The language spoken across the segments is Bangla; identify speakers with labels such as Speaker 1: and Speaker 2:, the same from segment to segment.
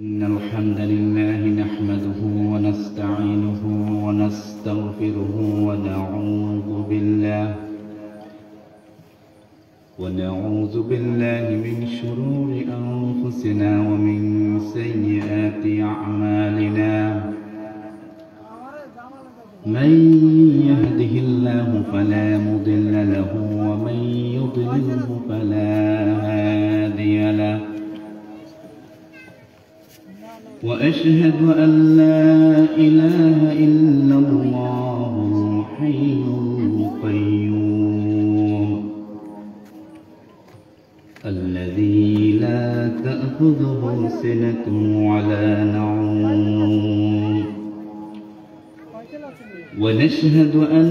Speaker 1: إن الحمد لله نحمده ونستعينه ونستغفره ونعوذ بالله من شرور أنفسنا ومن سيئات أعمالنا. من يهده الله فلا مضل له ومن يضلله فلا هادي له. وأشهد أن لا إله إلا الله الحي القيوم الذي لا تأخذه سنة ولا نوم. ونشهد أن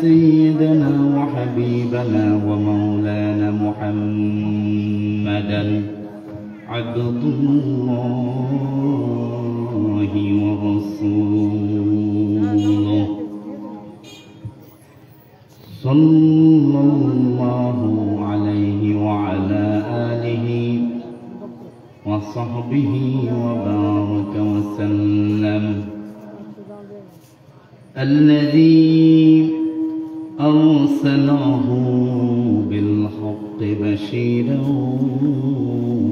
Speaker 1: سيدنا وحبيبنا ومولانا محمدا عبد الله ورسوله صلى الله عليه وعلى آله وصحبه وبارك وسلم. الذي أرسله بالحق بشيرا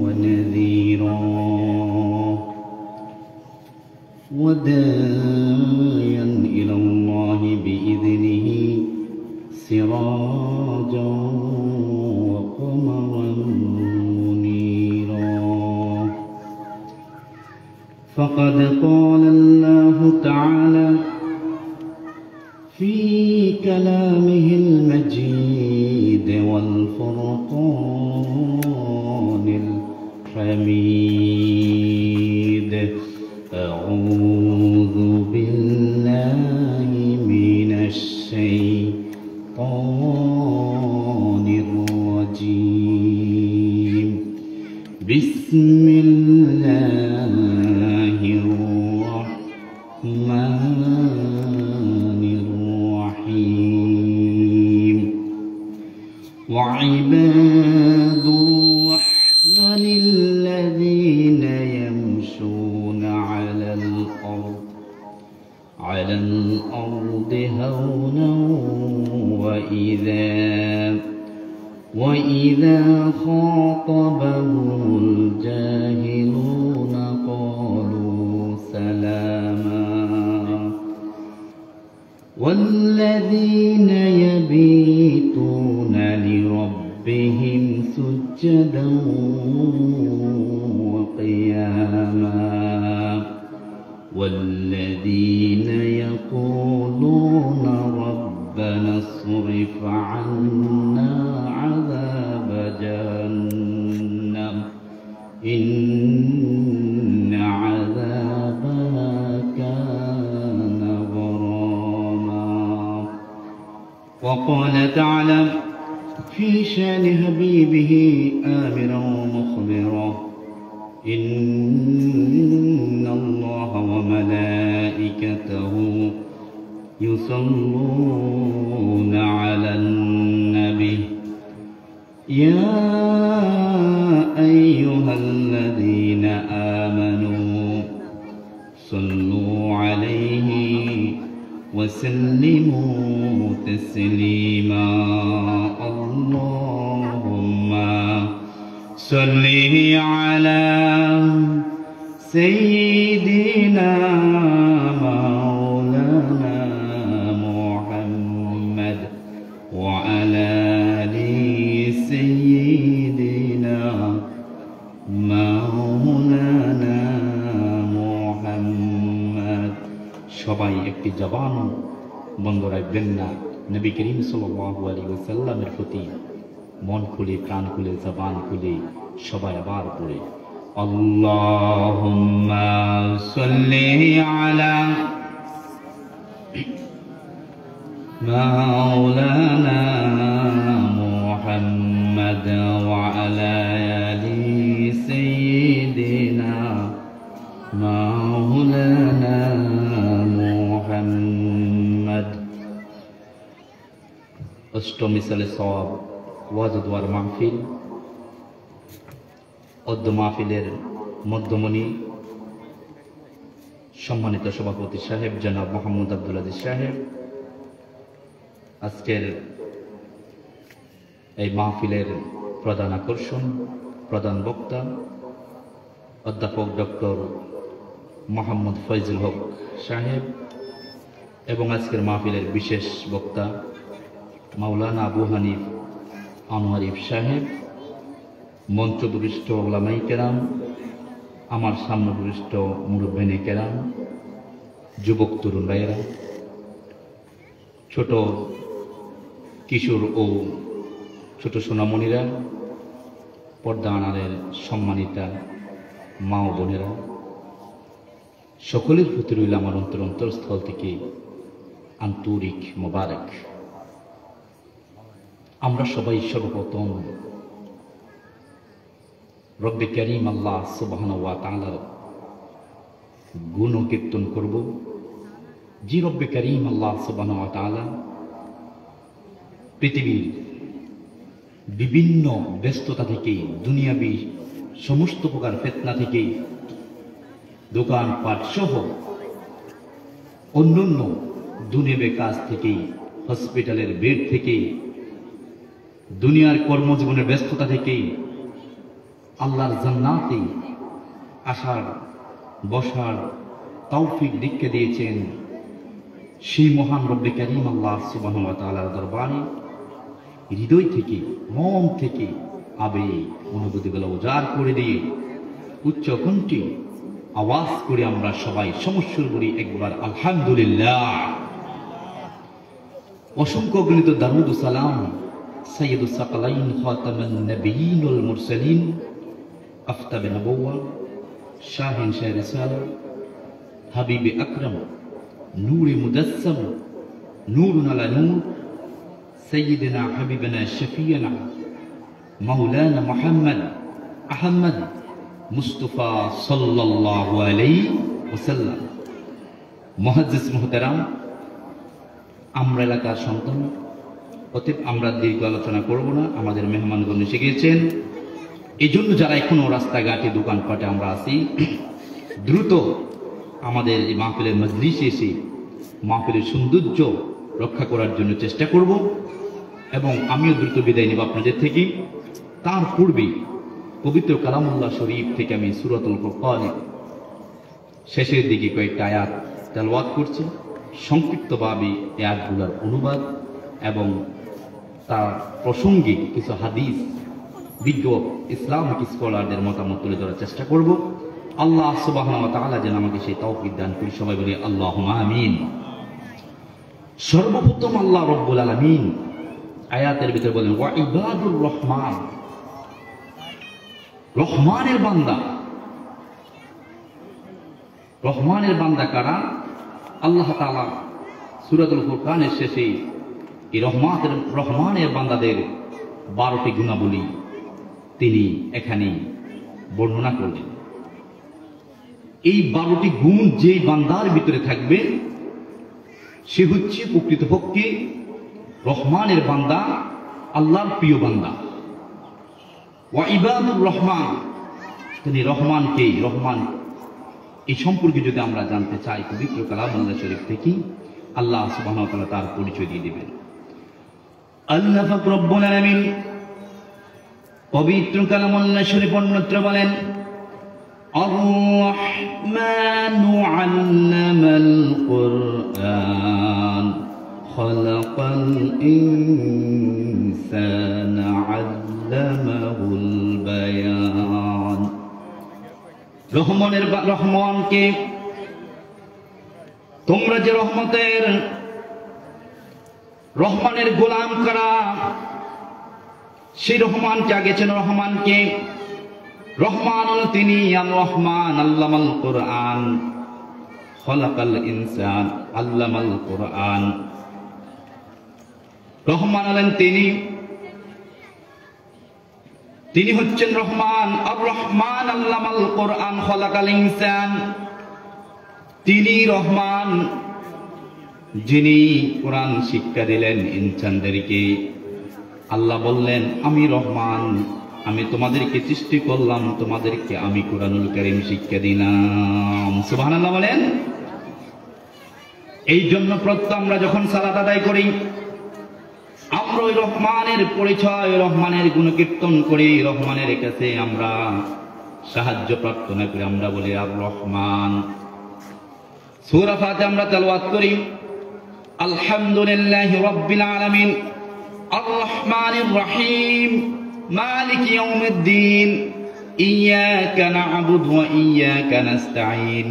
Speaker 1: ونذيرا وداعيا إلى الله بإذنه سراجا وقمرا منيرا. فقد قال الله تعالى في كلامه المجيد والفرقان الحميد: أعوذ بالله من الشيطان الرجيم. بسم الله الرحمن الرحيم. وعباد الرحمن الذين يمشون على الأرض هونا وإذا خاطبهم الجاهلون قالوا سلاما. والذين يبيتون لربهم سجدا وقياما. والذين يقولون ربنا اصرف عنا عذاب جهنم إن عذابها كان غراما. وقال تعالى في شان حبيبه آمرا ومخبرا: إن الله وملائكته يصلون على النبي يا أيها الذين آمنوا صلوا عليه وسلموا تسليما. اللهم صل على سيدنا مولانا محمد وعلى آل سيدنا مولانا محمد. সবাই একটি জবান বন্ধ রাখবেন না। নবী করিম সাল্লাল্লাহু আলাইহি ওয়াসাল্লামের প্রতি মন খুলে, প্রাণ খুলে, জবান খুলে সবাই আবার পড়ে আল্লাহুম্মা সাল্লি আলা মাওলানা মুহাম্মাদ ওয়া আলা আলি সাইয়্যিদিনা মাওলানা মুহাম্মাদ। অষ্টম মিসালে সওয়াব ওয়াজ দুয়ার মাহফিল। অদ্য মাহফিলের মধ্যমণি সম্মানিত সভাপতি সাহেব জনাব মোহাম্মদ আব্দুল আজিজ সাহেব, আজকের এই মাহফিলের প্রধান আকর্ষণ, প্রধান বক্তা অধ্যাপক ডক্টর মোহাম্মদ ফয়জুল হক সাহেব এবং আজকের মাহফিলের বিশেষ বক্তা মাওলানা আবু হানিফ আনোয়ারিফ সাহেব, মঞ্চদুরিষ্ঠ ওলামাই কেরাম, আমার সামনেদুরিষ্ঠ মুরব্বিনে কেরাম, যুবক তরুণ ভাইয়েরা, ছোট কিশোর ও ছোট সোনামণিরা, পর্দা আড়ালের সম্মানিতা মা ও বোনেরা, সকলের প্রতি রইল আমার অন্তরস্থল থেকে আন্তরিক মোবারক। আমরা সবাই সর্বপ্রথম রব্বে করিম আল্লাহ সুবহানাহু ওয়া তাআলার গুণ কীর্তন করব। যে রব্বে করিম আল্লাহ সুবহানাহু ওয়া তাআলা পৃথিবীর বিভিন্ন ব্যস্ততা থেকে, দুনিয়াবি সমস্ত প্রকার ফিতনা থেকে, দোকানপাট সহ অন্যান্য দুনিয়াবি কাজ থেকে, হসপিটালের বেড থেকে, দুনিয়ার কর্মজীবনের ব্যস্ততা থেকে আল্লাহর জান্নাতে আসার বসার তৌফিক দীক্ষা দিয়েছেন। সেই মহান রব্বে করিম আল্লাহ সুবহানাহু ওয়া তাআলার দরবারে হৃদয় থেকে, মন থেকে আবেগ অনুভূতিগুলো উজাড় করে দিয়ে উচ্চ কণ্ঠে আওয়াজ করে আমরা সবাই সমস্যার বলি একবার আলহামদুলিল্লাহ। অসংখ্য গণিত দারুদ ও সালাম সৈয়দুস সাকালাইন খাতামুন নবিয়্যিন ওয়াল মুরসালিন আফতাবে নবুওয়া শাহিন শাহ রিসালাত হাবিবে আকরাম নূরে মুদাসসাম নূরুন আলা নূর سيدنا حبيبنا شفيعنا مولانا محمد أحمد مصطفى صلى الله عليه وسلم। মুহাদ্দিস মুহতারাম, আমরা এলাকার সন্তান, অতএব আমরা দীর্ঘ আলোচনা করব না, আমাদের মেহমানগণ এসে গিয়েছেন। এই জন্য যারা এখনো রাস্তাঘাটে দোকানপাটে আমরা আছি, দ্রুত আমাদের এই মাহফিলের মজলিসে এসে মাহফিলের সৌন্দর্য রক্ষা করার জন্য চেষ্টা করব এবং আমিও দ্রুত বিদায় নেব আপনাদের থেকে। তার পূর্বে পবিত্র কালামুল্লাহ শরীফ থেকে আমি সূরাতুল ফুরকানের শেষের দিকে কয়েকটা আয়াত তেলাওয়াত করছি। সংক্ষিপ্তভাবে এই আয়াতগুলোর অনুবাদ এবং তার প্রসঙ্গে কিছু হাদিস বিজ্ঞ ইসলামিক স্কলারদের মতামত তুলে ধরার চেষ্টা করব। আল্লাহ সুবহানাহু ওয়া তাআলা যেন আমাকে সেই তৌফিক দান করি। সবাই বলি আল্লাহুম্মা আমিন। সর্বপ্রথম আল্লাহ রব্বুল আলামিন আয়াতের ভিতরে বলেন ওয়া ইবাদুর রহমান, রহমানের বান্দা। রহমানের বান্দা কারা? আল্লাহ তাআলা সূরাতুল ফুরকানের শেষে এই রহমানের বান্দাদের 12টি গুণাবলী তিনি এখানে বর্ণনা করলেন। এই 12টি গুণ যে বান্দার ভিতরে থাকবে সে হচ্ছে প্রকৃতপক্ষে রহমানের বান্দা, আল্লাহর প্রিয় বান্দা। ওয়া ইবাদুর রহমান, তিনি রহমানকে, রহমান এই সম্পর্কে যদি আমরা জানতে চাই পবিত্র কালামুল্লাহ শরীফ থেকে আল্লাহ সুবহানাহু ওয়া তাআলা তার পরিচয় দিয়ে দিবেন। আল্লাহ পাক রব্বুল আলামিন পবিত্র কালামুল্লাহ শরীফ অন্যত্র বলেন আর-রহমানু আল্লামাল কুরআন খালাকাল ইনসানা আল্লামাহুল বায়ান। রহমানকে তোমরা যে রহমানের গোলাম করা, সেই রহমানকে আগে চেনো। রহমানকে, রহমান হল তিনি আল রহমান আল্লামাল কুরআন খালাকাল ইনসান আল্লামাল কুরআন। রহমান হলেন তিনি হচ্ছেন রহমান। আর রহমান আল্লামাল কুরআন খালাকাল ইনসান, তিনি রহমান যিনি কোরআন শিক্ষা দিলেন ইনসানদেরকে। আল্লাহ বললেন আমি রহমান, আমি তোমাদেরকে সৃষ্টি করলাম, তোমাদেরকে আমি কুরআনুল কারীম শিক্ষা দিলাম। সুবহানাল্লাহ বলেন। এই জন্য প্রত্যহ আমরা যখন সালাত আদায় করি, আমরা ওই রহমানের পরিচয়, রহমানের গুণকীর্তন করি, রহমানের কাছে আমরা সাহায্য প্রার্থনা করি, আমরা বলি আর রহমান। সূরা ফাতিহা আমরা তেলাওয়াত করি, আলহামদুলিল্লাহি রাব্বিল আলামিন আর রহমানির রহিম মালিকি ইয়াউমিদ্দিন ইয়াকা না'বুদু ওয়া ইয়াকা নাস্তাঈন।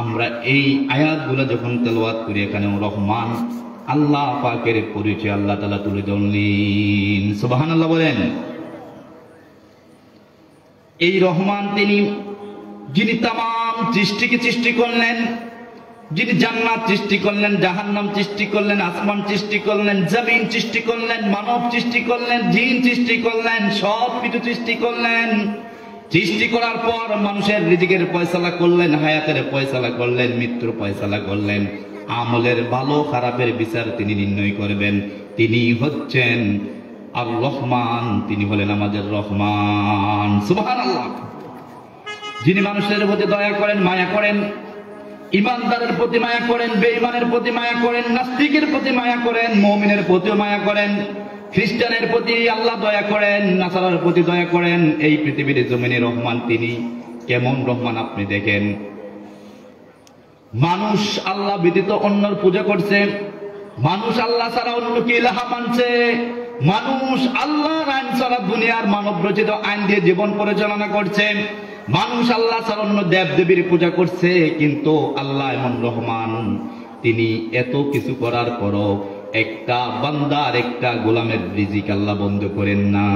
Speaker 1: আমরা এই আয়াতগুলো যখন তেলাওয়াত করি, এখানে রহমান আল্লাহ পাকের পরিচয় আল্লাহ তাআলা তুলে ধরলেন। সুবহানাল্লাহ বলেন। এই রহমান তিনি, যিনি তামাম সৃষ্টিকে সৃষ্টি করলেন, যিনি জান্নাত সৃষ্টি করলেন, জাহান্নাম সৃষ্টি করলেন, আসমান সৃষ্টি করলেন, জমিন সৃষ্টি করলেন, মানব সৃষ্টি করলেন, জিন সৃষ্টি করলেন, সব কিছু সৃষ্টি করলেন। সৃষ্টি করার পর মানুষের রিজিকের ফয়সালা করলেন, হায়াতের ফয়সালা করলেন, মৃত্যুর ফয়সালা করলেন, আমলের ভালো খারাপের বিচার তিনি নির্ণয় করবেন। তিনি হচ্ছেন আর রহমান, তিনি হলেন আমাদের রহমান। সুবহানাল্লাহ। যিনি মানুষের প্রতি দয়া করেন, মায়া করেন, ইমানদারের প্রতি মায়া করেন, বেঈমানের প্রতি মায়া করেন, নাস্তিকের প্রতি মায়া করেন, মুমিনের প্রতিও মায়া করেন, খ্রিস্টানের প্রতি আল্লাহ দয়া করেন, নাসারার প্রতি দয়া করেন। এই পৃথিবীর জমিনে রহমান তিনি। কেমন রহমান আপনি দেখেন। মানুষ আল্লাহ ব্যতীত অন্যর পূজা করছে, মানুষ আল্লাহ ছাড়া অন্যকে ইলাহা মানছে, মানুষ আল্লাহর আইন ছাড়া দুনিয়ার মানব রচিত আইন দিয়ে জীবন পরিচালনা করছে, মানুষ আল্লাহ ছাড়া অন্য দেব দেবীর পূজা করছে। কিন্তু আল্লাহ এমন রহমান, তিনি এত কিছু করার পরও একটা বান্দার, একটা গোলামের রিজিক আল্লাহ বন্ধ করেন না।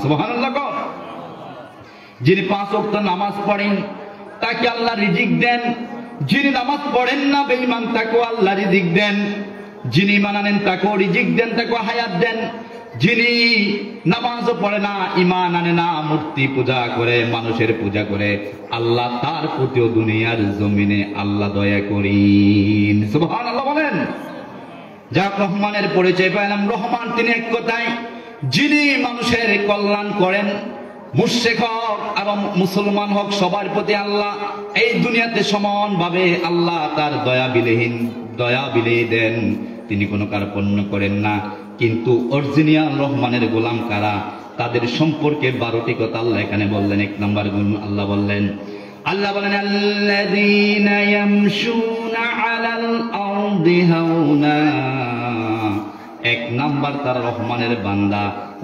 Speaker 1: সুবহানাল্লাহ। যিনি 5 ওয়াক্ত নামাজ পড়েন তাকে আল্লাহ রিজিক দেন, যিনি নামাজ পড়েন না বেঈমান তাকেও আল্লাহ রিজিক দেন, যিনি ঈমান আনেন তাকেও রিজিক দেন, তাকেও হায়াত দেন। যিনি নামাজও পড়ে না, ঈমান আনে না, মূর্তি পূজা করে, মানুষের পূজা করে, আল্লাহ তার প্রতিও দুনিয়ার জমিনে আল্লাহ দয়া করেন। সুবহানাল্লাহ বলেন। যা রহমানের পরিচয় পেলাম। রহমান তিনি এক কথায় যিনি মানুষের কল্যাণ করেন। মুশরিক হোক আর মুসলমান হোক, সবার প্রতি আল্লাহ এই দুনিয়াতে সমানভাবে আল্লাহ তার দয়া বিলিয়ে দেন। তিনি কোনো কার্পণ্য করেন না। কিন্তু অরিজিনাল রহমানের গোলাম কারা, তাদের সম্পর্কে 12টি কথা আল্লাহ এখানে বললেন। 1 নম্বর গুণ আল্লাহ বললেন, আল্লাযীনা ইয়ামশুনা আলাল আরদি হাওনা। 1 নাম্বার তারা রহমানের বান্দা,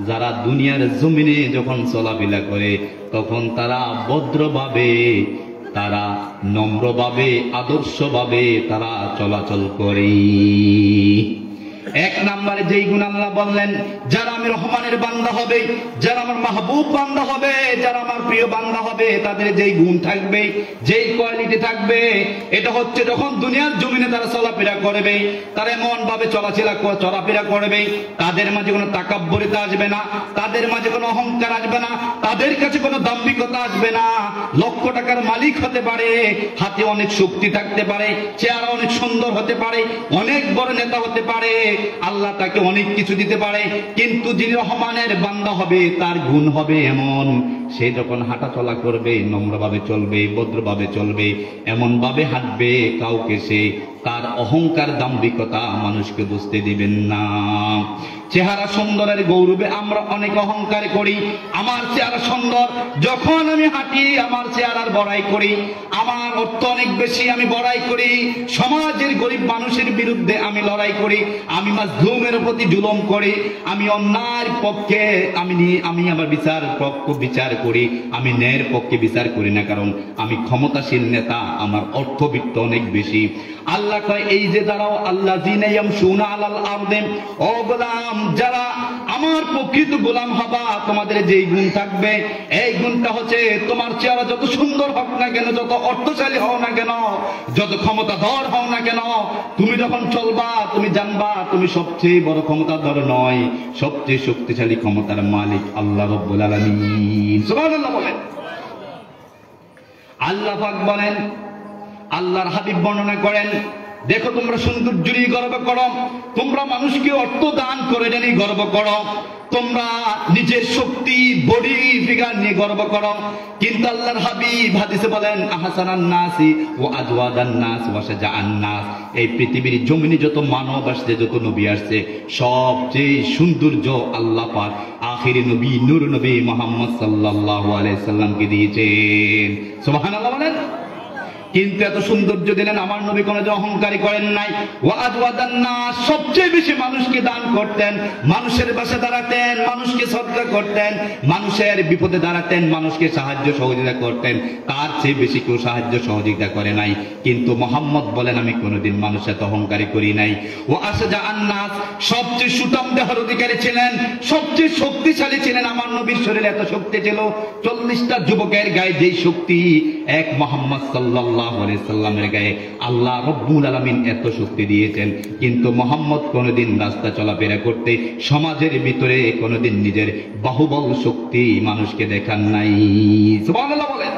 Speaker 1: যারা দুনিয়ার জমিনে যখন চলাফেরা করে তখন তারা ভদ্রভাবে, তারা নম্রভাবে, আদর্শভাবে তারা চলাচল করে। 1 নম্বরে যেই গুণ আল্লাহ বললেন, যারা আমি রহমানের বান্দা হবে, যারা আমার মাহবুব বান্দা হবে, যারা আমার প্রিয় বান্দা হবে, তাদের যেই গুণ থাকবে, যেই কোয়ালিটি থাকবে, এটা হচ্ছে যখন দুনিয়ার জমিনে তারা চলাফেরা করবে, তারা এমন ভাবে চলাফেরা করবে, তাদের মাঝে কোনো তাকাব্বুরিতা আসবে না, তাদের মাঝে কোনো অহংকার আসবে না, তাদের কাছে কোনো দাম্ভিকতা আসবে না। লক্ষ টাকার মালিক হতে পারে, হাতে অনেক শক্তি থাকতে পারে, চেহারা অনেক সুন্দর হতে পারে, অনেক বড় নেতা হতে পারে, আল্লাহ তাকে অনেক কিছু দিতে পারে, কিন্তু যিনি রহমানের বান্দা হবে তার গুণ হবে এমন, সে যখন হাঁটা চলা করবে নম্রভাবে চলবে, ভদ্রভাবে চলবে, এমন ভাবে হাঁটবে কাউকে সে তার অহংকার দাম্ভিকতা মানুষকে বুঝতে দিবেন না। চেহারা সুন্দরের গৌরবে আমরা অনেক অহংকার করি। আমার চেহারা সুন্দর, যখন আমি হাঁটি আমার চেহারার বড়াই করি, আমার অর্থ অনেক বেশি, আমি বড়াই করি, সমাজের গরিব মানুষের বিরুদ্ধে আমি লড়াই করি, আমি মাজলুমের প্রতি জুলুম করি, আমি অন্যায়ের পক্ষে আমি আমার বিচার করি, আমি ন্যায়ের পক্ষে বিচার করি না, কারণ আমি ক্ষমতাশীল নেতা, আমার অর্থবিত্ত অনেক বেশি। আল্লাহ কয়, এই যে দাঁড়াও, আল্লাযীনা ইয়ামশুনা আলাল আরদি, ও গোলাম যারা আমার প্রকৃত গোলাম হবা, তোমাদের যেই গুণ থাকবে, এই গুণটা হচ্ছে তোমার চেহারা যত সুন্দর হোক না কেন, যত অর্থশালী হও না কেন, যত ক্ষমতাধর হও না কেন, তুমি যখন চলবা তুমি জানবা তুমি সবচেয়ে বড় ক্ষমতাধর নয়, সবচেয়ে শক্তিশালী ক্ষমতার মালিক আল্লাহ রাব্বুল আলামিন। সুবহানাল্লাহ বলেন। আল্লাহ পাক বলেন, আল্লাহর হাবিব বর্ণনা করেন, দেখো তোমরা সৌন্দর্য নিয়ে গর্ব করো, তোমরা মানুষকে অর্থ দান করে নিয়ে গর্ব করো, তোমরা নিজের শক্তি বডি ফিগার নিয়ে গর্ব করো, কিন্তু আল্লাহর হাবিব হাদিসে বলেন আহসানান নাসি ওয়া আজওয়াদান নাস ওয়া শাজাআন নাস, এই পৃথিবীর জমিনে যত মানব আসছে, যত নবী আসছে, সবচেয়ে সৌন্দর্য আল্লাহ পাক আখিরি নবী নূর নবী মুহাম্মদ সাল্লাল্লাহু আলাইহি সাল্লামকে দিয়েছেন। সুবহানাল্লাহ বলেন। কিন্তু এত সৌন্দর্য দিলেন, আমার নবী কোনো যে অহংকারী করেন নাই। ওয়া আজওয়াদান নাস, সবচেয়ে বেশি মানুষকে দান করতেন, মানুষের পাশে দাঁড়াতেন, মানুষকে সদকা করতেন, মানুষের বিপদে দাঁড়াতেন, মানুষকে সাহায্য সহযোগিতা করতেন, তার চেয়ে বেশি কেউ সাহায্য সহযোগিতা করে নাই। কিন্তু মুহাম্মদ বলেন আমি কোনোদিন মানুষের এত অহংকারী করি নাই। ওয়া আশজাআন নাস, সবচেয়ে সুঠাম দেহের অধিকারী ছিলেন, সবচেয়ে শক্তিশালী ছিলেন। আমার নবীর শরীরে এত শক্তি ছিল, 40টা যুবকের গায়ে যেই শক্তি এক মুহাম্মদ সাল্লাল্লাহু আলাইহি সাল্লামের গায়ে আল্লাহ রব্বুল আলামিন এত শক্তি দিয়েছেন। কিন্তু মুহাম্মদ কোনোদিন রাস্তা চলাফেরা করতে সমাজের ভিতরে কোনোদিন নিজের বাহুবল শক্তি মানুষকে দেখান নাই। সুবহানাল্লাহ বলেন।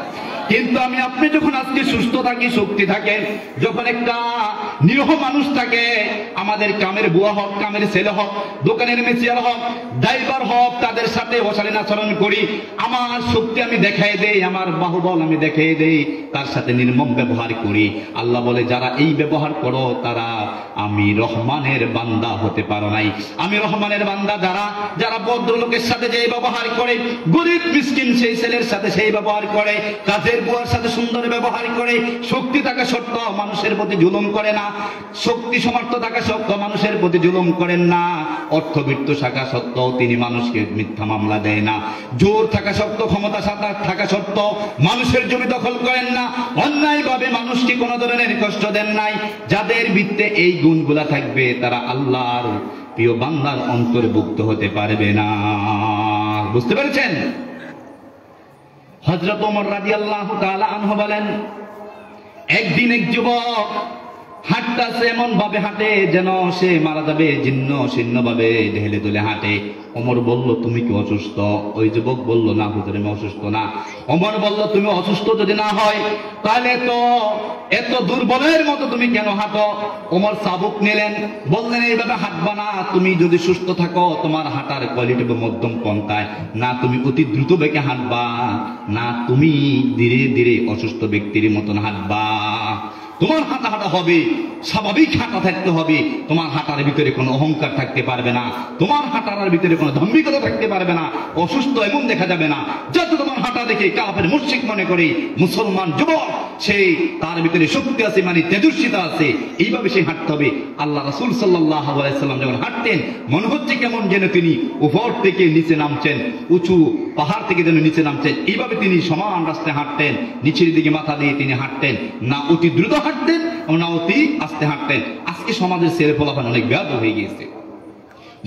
Speaker 1: কিন্তু আমি আপনি যখন আজকে সুস্থ থাকি, শক্তি থাকে, যখন একটা নিরীহ মানুষ থাকে, আমাদের কামের বুয়া হোক, কামের ছেলে হোক, দোকানের মেসিয়ার হোক, ড্রাইভার হোক, তাদের সাথে অশালীন আচরণ করি, আমার শক্তি আমি দেখাই দেই, আমার বাহুবল আমি দেখাই দেই, তার সাথে নির্মম ব্যবহার করি। আল্লাহ বলে যারা এই ব্যবহার করো তারা আমি রহমানের বান্দা হতে পারো নাই। আমি রহমানের বান্দা যারা যারা ভদ্রলোকের সাথে যে ব্যবহার করে, গরিব মিসকিন সেই ছেলের সাথে সেই ব্যবহার করে, কাজের বুয়ার সাথে সুন্দর ব্যবহার করে, শক্তি থাকা সত্ত্বেও মানুষের প্রতি জুলুম করে না, শক্তি সমর্থ থাকা সত্ত্বেও মানুষের প্রতি জুলুম করেন না, অর্থবিত্ত থাকা সত্ত্বেও তিনি মানুষকে মিথ্যা মামলা দেয় না, জোর থাকা সত্ত্বেও, ক্ষমতা থাকা সত্ত্বেও মানুষের জমি দখল করেন না, অন্যায়ভাবে মানুষকে কোনো ধরনের কষ্ট দেন নাই। যাদের ভিতরে এই গুণগুলা থাকবে তারা আল্লাহর প্রিয় বান্দার অন্তর্ভুক্ত হতে পারবে না। বুঝতে পেরেছেন? হযরত ওমর রাদিয়াল্লাহু তাআলা আনহু বলেন, একদিন এক যুবক হাঁটতেছে, এমন ভাবে হাঁটে যেন সে মারা যাবে, জীর্ণ শীর্ণ ভাবে ঢেলে দুলে হাঁটে। ওমর বলল তুমি কি অসুস্থ? ওই যুবক বলল না হুজুর আমি অসুস্থ না। ওমর বলল তুমি অসুস্থ যদি না হয় তাহলে তো এত দুর্বলের মতো তুমি কেন হাঁটো? ওমর চাবুক নিলেন, বললেন এইভাবে হাঁটবা না, তুমি যদি সুস্থ থাকো তোমার হাঁটার কোয়ালিটি মধ্যম পন্থায়, না তুমি অতি দ্রুত বেগে হাঁটবা, না তুমি ধীরে ধীরে অসুস্থ ব্যক্তির মতন হাঁটবা। তোমার হাঁটা হাঁটা হবে, স্বাভাবিক হাঁটা থাকতে হবে, তোমার হাঁটার ভিতরে কোনো অহংকার থাকতে পারবে না, তোমার হাঁটার ভিতরে কোনো ধাম্বিকতা থাকতে পারবে না, অসুস্থ এমন দেখা যাবে না যাতে তোমার হাঁটা দেখে কাফের মুশরিক মনে করে মুসলমান যুবক সেই তার ভিতরে শক্তি আছে, মানে তেজস্বিতা আছে, এইভাবে সে হাঁটতে হবে। আল্লাহ রাসূল সাল্লাল্লাহু আলাইহি সাল্লাম যখন হাঁটতেন মনে হচ্ছে কেমন যেন তিনি উপর থেকে নিচে নামছেন, উঁচু পাহাড় থেকে যেন নিচে নামছেন, এইভাবে তিনি সমান রাস্তায় হাঁটতেন, নিচের দিকে মাথা দিয়ে তিনি হাঁটতেন, না অতি দ্রুত হাঁটতেন না অতি আস্তে হাঁটতেন। আজকে সমাজের ছেলে পোলাপান অনেক ব্যাধ হয়ে গিয়েছে।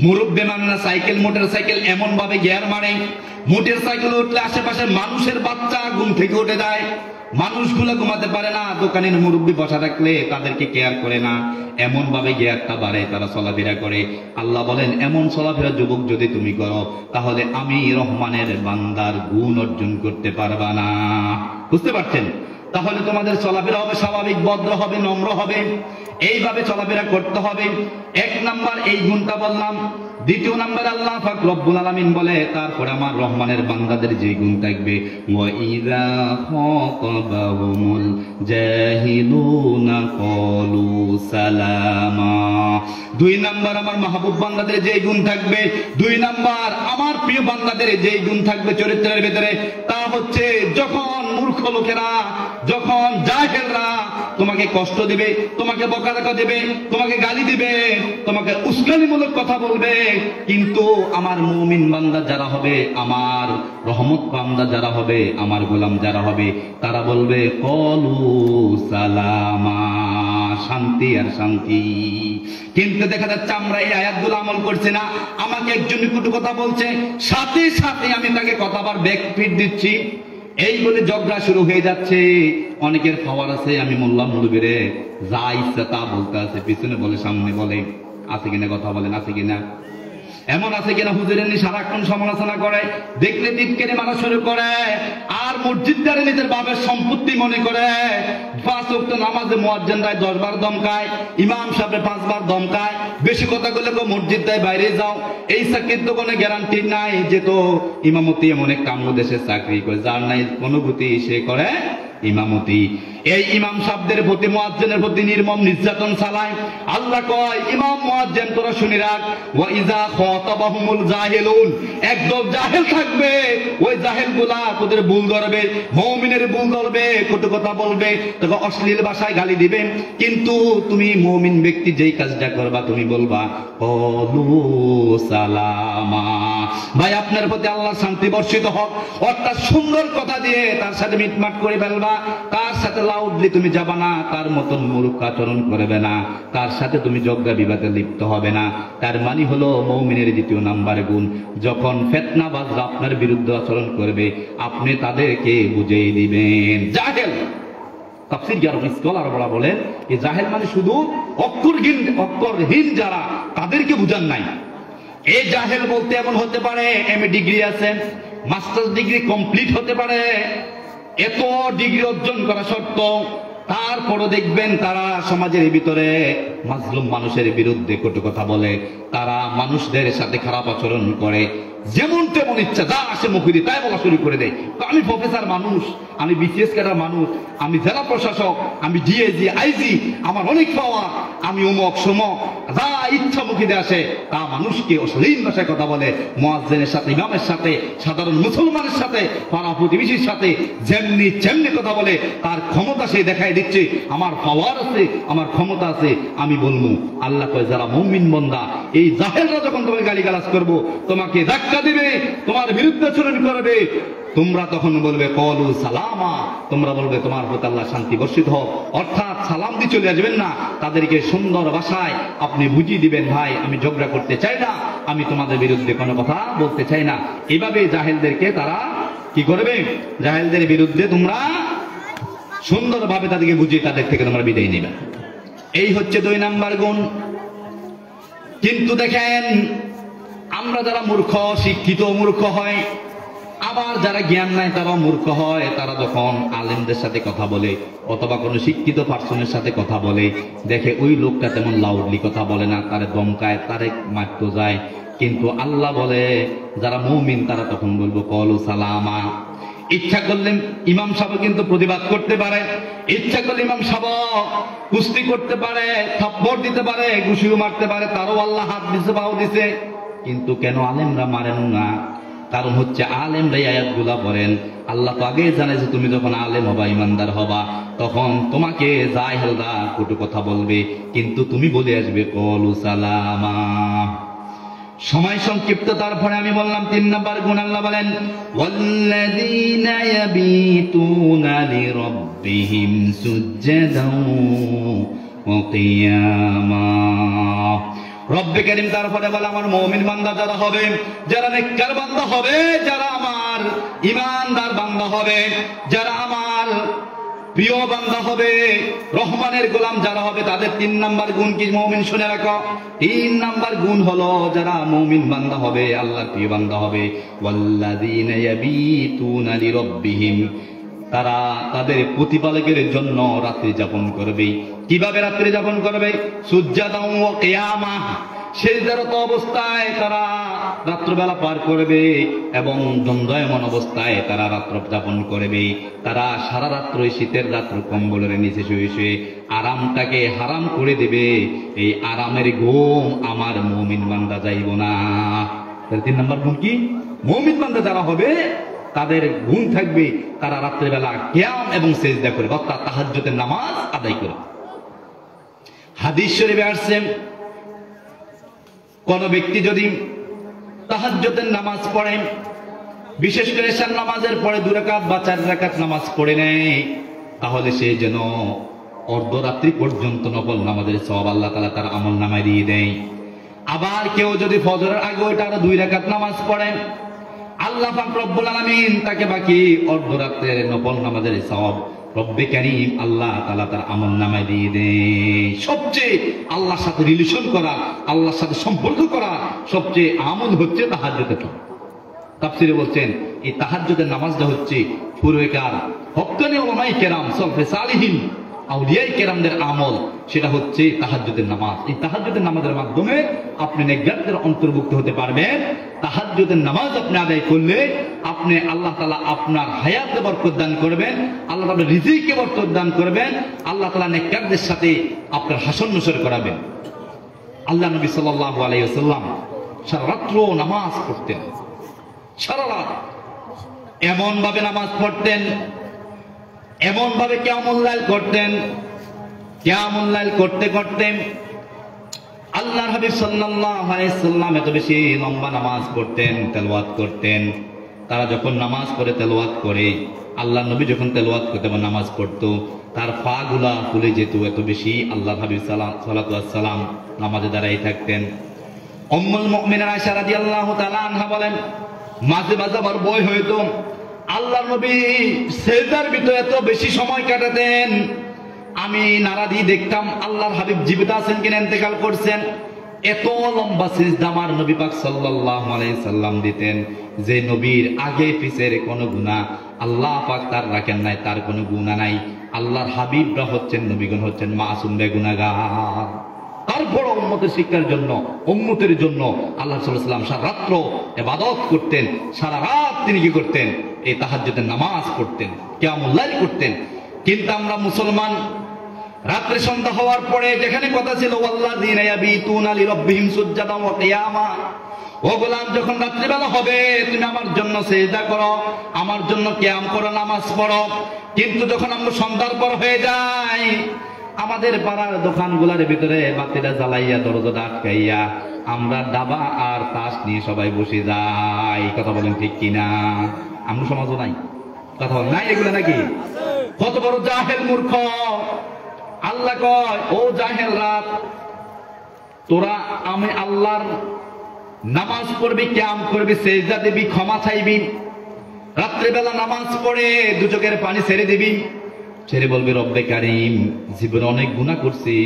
Speaker 1: মুরব্বী মানুষরা সাইকেল, মোটর সাইকেল এমন ভাবে গিয়ার মারে, মোটর সাইকেল উঠলে আশেপাশে মানুষের বাচ্চা ঘুম থেকে উঠে যায়, মানুষগুলো ঘুমাতে পারে না, দোকানের মুরব্বী বসা থাকলে তাদেরকে কেয়ার করে না, এমন ভাবে গিয়ারটা বাড়ে, তারা চলাফেরা করে। আল্লাহ বলেন এমন চলাফেরা যুবক যদি তুমি করো তাহলে আমি রহমানের বান্দার গুণ অর্জন করতে পারবা না। বুঝতে পারছেন? তাহলে তোমাদের চলাফেরা হবে স্বাভাবিক, ভদ্র হবে, নম্র হবে, এইভাবে চলাফেরা করতে হবে। এক নাম্বার এই গুণটা বললাম। দ্বিতীয় নাম্বার আল্লাহ পাক রব্বুল আলামিন বলে তারপরে আমার রহমানের বান্দাদের যে গুণ থাকবে, ওয়াইযা খাতাবাহুমুল জাহিলুনা ক্বালু সালামা। দুই নাম্বার আমার মাহবুব বান্দাদের যে গুণ থাকবে, দুই নাম্বার আমার প্রিয় বান্দাদের যে গুণ থাকবে চরিত্রের ভিতরে, তা হচ্ছে যখন মূর্খ লোকেরা, যখন জাহেলরা তোমাকে কষ্ট দিবে, তোমাকে বকাঝকা দেবে, তোমাকে গালি দিবে, তোমাকে উস্কানিমূলক কথা বলবে, কিন্তু আমার মুমিন বান্দা যারা হবে, আমার রহমত বান্দা যারা হবে, আমার গোলাম যারা হবে, তারা বলবে কলু সালামা, শান্তি আর শান্তি। কিন্তু দেখা যাচ্ছে আমরা এই আয়াতগুলো আমল করছি না। আমাকে একজন কটু কথা বলছে, সাথে সাথে আমি তাকে কথাবার ব্যাক ফিট দিচ্ছি, এই বলে ঝগড়া শুরু হয়ে যাচ্ছে। অনেকের পাওয়ার আছে, আমি মোল্লা মুলবিরে যা ইচ্ছা তা বলতে আছে, পিছনে বলে সামনে বলে, আছে কিনা কথা বলেন, আছে কিনা? এমন আছে কিনা হুজুরের সারাক্ষণ সমালোচনা করে, দেখলে টিটকেরি মারা শুরু করে, আর মসজিদটারে নিজের বাপের সম্পত্তি মনে করে। 5 ওয়াক্ত নামাজে মুয়াজ্জিনরা 10 বার দমকায়, ইমাম সাহেব 5 বার দমকায়। বেশি কথা বলে মসজিদটায় বাইরে যাও, এই চাকরির তো কোনো গ্যারান্টি নাই যে তো ইমামতি এমন এক কাম দেশের চাকরি করে, যার নাই অনুভূতি সে করে ইমামতি। এই ইমাম সাহেবদের প্রতি মুয়াজ্জিনের প্রতি নির্মম নির্যাতন চালায়। আল্লাহ কয়, ইমাম মুয়াজ্জিন তোরা শুনি রাখ, ওয়া ইযা খাতাবাহুমুল জাহিলুন, একদল জাহেল থাকবে, ওই জাহেলগুলা তোদের ভুল ধরবে, মুমিনের ভুল ধরবে, কটু কথা বলবে, তোকে অশ্লীল ভাষায় গালি দিবে। কিন্তু তুমি মুমিন ব্যক্তি যেই কাজটা করবা, তুমি বলবা ক্বালু সালামা, ভাই আপনার প্রতি আল্লাহর শান্তি বর্ষিত হোক, অর্থাৎ সুন্দর কথা দিয়ে তার সাথে মিটমাট করে ফেলবা। তার সাথে লাউডলি তুমি যাবা না, তার মতন মূর্খ আচরণ করবে না, তার সাথে তুমি ঝগড়া বিবাদে লিপ্ত হবে না। তার মানে হলো মুমিনের দ্বিতীয় নাম্বার গুণ, যখন ফিতনাবাজরা আপনার বিরুদ্ধে আচরণ করবে, আপনি তাদেরকে বুঝিয়ে দিবেন। জাহেল, তাফসীর স্কলাররা বলেন এই জাহেল মানে শুধু অক্ষরহীন যারা, তাদেরকে বুঝান নাই। এই জাহেল বলতে এমন হতে পারে এমএ ডিগ্রি আছে, মাস্টার্স ডিগ্রি কমপ্লিট হতে পারে, এত ডিগ্রি অর্জন করা সত্ত্বেও তারপরও দেখবেন তারা সমাজের ভিতরে মাজলুম মানুষের বিরুদ্ধে কটু কথা বলে, তারা মানুষদের সাথে খারাপ আচরণ করে, যেমন তেমন ইচ্ছা যা আসে মুখে দিয়ে তাই বলা শুরু করে দেয়। আমি প্রফেসর মানুষ, আমি বিসিএস ক্যাডার মানুষ, আমি জেলা প্রশাসক, আমি ডিএজি আইজি, আমার অনেক পাওয়া, আমি অমুক সমক, যা ইচ্ছা মুখে দিয়ে আসে তা মানুষকে অশ্লীল ভাষায় কথা বলে। মুয়াজ্জিনের সাথে, ইমামের সাথে, সাধারণ মুসলমানের সাথে, পাড়া প্রতিবেশীর সাথে যেমনি কথা বলে, তার ক্ষমতা সে দেখায় দিচ্ছে, আমার পাওয়ার আছে, আমার ক্ষমতা আছে, আমি বলবো। আল্লাহ কয় যারা মুমিন বান্দা, এই জাহেলরা যখন তোমাকে গালিগালাজ করবো, তোমাকে ধাক্কা দিবে, তোমার বিরুদ্ধে আচরণ করবে, তোমরা তখন বলবে ক্বালু সালামা, তোমরা বলবে তোমার প্রতি আল্লাহ শান্তি বর্ষিত হোক। অর্থাৎ সালাম দিয়ে চলে আসবেন না, তাদেরকে সুন্দর ভাষায় আপনি বুঝিয়ে দিবেন, ভাই আমি ঝগড়া করতে চাই না, আমি তোমাদের বিরুদ্ধে কোনো কথা বলতে চাই না। এইভাবে জাহেলদেরকে তারা কি করবে, জাহেলদের বিরুদ্ধে তোমরা সুন্দরভাবে তাদেরকে বুঝিয়ে তাদের থেকে তোমরা বিদায় নেবে। এই হচ্ছে 2 নাম্বার গুণ। কিন্তু দেখেন আমরা যারা মূর্খ, শিক্ষিত মূর্খ হয়, আবার যারা জ্ঞান নাই তারাও মূর্খ হয়। তারা যখন আলেমদের সাথে কথা বলে অথবা কোনো শিক্ষিত পার্সনের সাথে কথা বলে, দেখে ওই লোকটা তেমন লাউডলি কথা বলে না, তারে দমকায়, তারে মারতে যায়। কিন্তু আল্লাহ বলে যারা মুমিন তারা তখন বলবো ক্বালু সালামা। ইচ্ছা করলে ইমাম সাহেব কিন্তু প্রতিবাদ করতে পারে, ইচ্ছা করলে ইমাম সাহেব কুস্তি করতে পারে, থাপ্পড় দিতে পারে, ঘুষিও মারতে পারে, তারও আল্লাহ হাত দিছে, পাও দিছে। কিন্তু কেন আলেমরা মারেন না? কারণ হচ্ছে আলেমরাই আয়াতগুলা পড়েন। আল্লাহ তো আগে জানে যে তুমি যখন আলেম হবা, ইমানদার হবা, তখন তোমাকে জাহেলরা কটু কথা বলবে, কিন্তু তুমি বলে আসবে ক্বালু সালামা। সময় সংক্ষিপ্ত, তারপরে আমি বললাম 3 নাম্বার গুণ। আল্লাহ বলেন ওয়াল্লাযীনা ইয়াবিতুনা লিরাব্বিহিম সুজদান ওয়া কিয়ামা। রব্বে কারীম তারপরে বলে আমার মুমিন বান্দা যারা হবে, যারা নেককার বান্দা হবে, যারা আমার ঈমানদার বান্দা হবে, যারা আমার প্রিয় বান্দা হবে, রহমানের গোলাম যারা হবে, তাদের 3 নাম্বার গুণ কি মুমিন? শুনে রাখো। 3 নাম্বার গুণ হলো যারা মুমিন বান্দা হবে, আল্লাহর প্রিয় বান্দা হবে, ওয়াল্লাযীনা ইয়াবিতুনা লিরাব্বিহিম, তারা তাদের প্রতিপালকের জন্য রাত্রি যাপন করবে। কিভাবে রাত্রি যাপন করবে? সুজদান ওয়া কিয়ামা, সেজদারত অবস্থায় তারা রাত্রবেলা পার করবে এবং দ্বন্দ্বয়মান অবস্থায় তারা রাত্র যাপন করবে। তারা সারা রাত্র, শীতের রাত্র কম্বলের নিচে শুয়ে শুয়ে আরামটাকে হারাম করে দেবে। এই আরামের ঘুম আমার মুমিন বান্দা যাইব না। 3 নাম্বার গুণ কি? মুমিন বান্দা যারা হবে তাদের গুণ থাকবে তারা রাত্রেবেলা কিয়াম এবং সেজদা করবে, অর্থাৎ তাহাজ্জুদের নামাজ আদায় করবে। হাদিস শরীফে আসছে কোন ব্যক্তি যদি তাহাজ্জুদের নামাজ পড়ে, বিশেষ করে এশার নামাজের পরে 2 রাকাত বা 4 রাকাত নামাজ পড়ে নেয়, তাহলে সে যেন অর্ধরাত্রি পর্যন্ত নফল নামাজের সওয়াব আল্লাহ তাআলা তার আমলনামায় দিয়ে দেয়। আবার কেউ যদি ফজরের আগে ওইটা আরো 2 রাকাত নামাজ পড়ে, আল্লাহ পাক রব্বুল আলামিন তাকে বাকি অর্ধরাত্রের নফল নামাজের সওয়াব রব্বে কারীম আল্লাহ তাআলা তার আমলনামায় দিয়ে দেয়। সবচেয়ে আল্লাহর সাথে রিলেশন করা, আল্লাহর সাথে সম্পর্ক করা সবচেয়ে আমল হচ্ছে তাহাজ্জুদের নামাজ। তাফসীরে বলছেন এই তাহাজ্জুদের নামাজটা হচ্ছে পূর্বেকার হক্কানি উলামায়ে কেরাম, সলফে সালিহিন, আউলিয়ায়ে কেরামদের আমল, সেটা হচ্ছে তাহাজ্জুদের নামাজ। এই তাহাজ্জুদের নামাজের মাধ্যমে আপনি নেককারদের অন্তর্ভুক্ত হতে পারবেন। তাহাজ্জুদের নামাজ আপনি আদায় করলে আপনি আল্লাহ তাআলা আপনার হায়াতে বরকত দান করবেন, আল্লাহ তাআলা রিজিকে বরকত দান করবেন, আল্লাহ তাআলা নেককারদের সাথে আপনার হাসর নসর করাবেন। আল্লাহ নবী সাল্লাল্লাহু আলাইহি ওয়াসাল্লাম সারা রাত্র নামাজ পড়তেন, সারা রাত এমন ভাবে নামাজ পড়তেন, এমন ভাবে কিয়ামুল লাইল করতেন। কিয়ামুল লাইল করতে করতে আল্লাহর হাবিব সাল্লাল্লাহু আলাইহি সাল্লাম এত বেশি লম্বা নামাজ পড়তেন, তেলাওয়াত করতেন। তারা যখন নামাজ পড়ে তেলাওয়াত করে, আল্লাহর নবী যখন তেলাওয়াত করতে বা নামাজ পড়তো, তার পা গুলা ফুলে যেত, এত বেশি আল্লাহর হাবিব সাল্লাল্লাহু আলাইহি সাল্লাম নামাজে দাঁড়িয়ে থাকতেন। উম্মুল মুমিনিন আয়েশা রাদিয়াল্লাহু তাআলা আনহা বলেন, মাঝে মাঝে আমার ভয় হইতো, আল্লাহর নবী সিজদার ভিতরে এত বেশি সময় কাটাতেন, আমি নাড়া দিয়ে দেখতাম আল্লাহর হাবিব জীবিত আছেন কিনা, ইন্তেকাল করছেন। এত লম্বা সিজদা আমার নবী পাক সাল্লাল্লাহু আলাইহি সাল্লাম দিতেন, যে নবীর আগে পিছের কোনো গুনাহ আল্লাহ পাক তার রাখেন নাই, তার কোনো গুনাহ নাই। আল্লাহর হাবিবরা হচ্ছেন, নবীগণ হচ্ছেন মাসুম বেগুনাহগার। তারপর উম্মতের শিক্ষার জন্য, উম্মতের জন্য আল্লাহ সাল্লাল্লাহু আলাইহি ওয়াসাল্লাম সারা রাত্র ইবাদত করতেন, সারা রাত তিনি কি করতেন, এই তাহাজ্জুদের নামাজ পড়তেন, কিয়ামুল লাইল করতেন। কিন্তু আমরা মুসলমান রাত্রে সন্ধ্যা হওয়ার পরে যেখানে কথা ছিল ওয়াল্লাযীনা ইয়াবিতুনা লিরাব্বিহিম সুজদান ওয়া কিয়ামা, ও গোলাম যখন রাত্রিবেলা হবে তুমি আমার জন্য সিজদা করো, আমার জন্য কিয়াম করো, নামাজ পড়ো। কিন্তু যখন আমরা সন্ধ্যার পর হয়ে যাই, আমাদের পাড়ার দোকানগুলোর ভিতরে বাতিটা জ্বালাইয়া দরজাটা আটকাইয়া আমরা দাবা আর তাস নিয়ে সবাই বসে যাই। কথা বলেন ঠিক কিনা? আমরা সমাজও নাই, কথা বলেন নাই এগুলো নাকি? কত বড় জাহেল মূর্খ! আল্লাহ কয়, ও জাহেল রাত, তোরা আমি আল্লাহর নামাজ পড়বি, কিয়াম করবি, সিজদা দিবি, ক্ষমা চাইবি, রাত্রিবেলা নামাজ পড়ে দু চোখের পানি ছেড়ে দিবি, ছেড়ে বলবি রব্বে কারীম জীবনে অনেক গুনাহ করছি,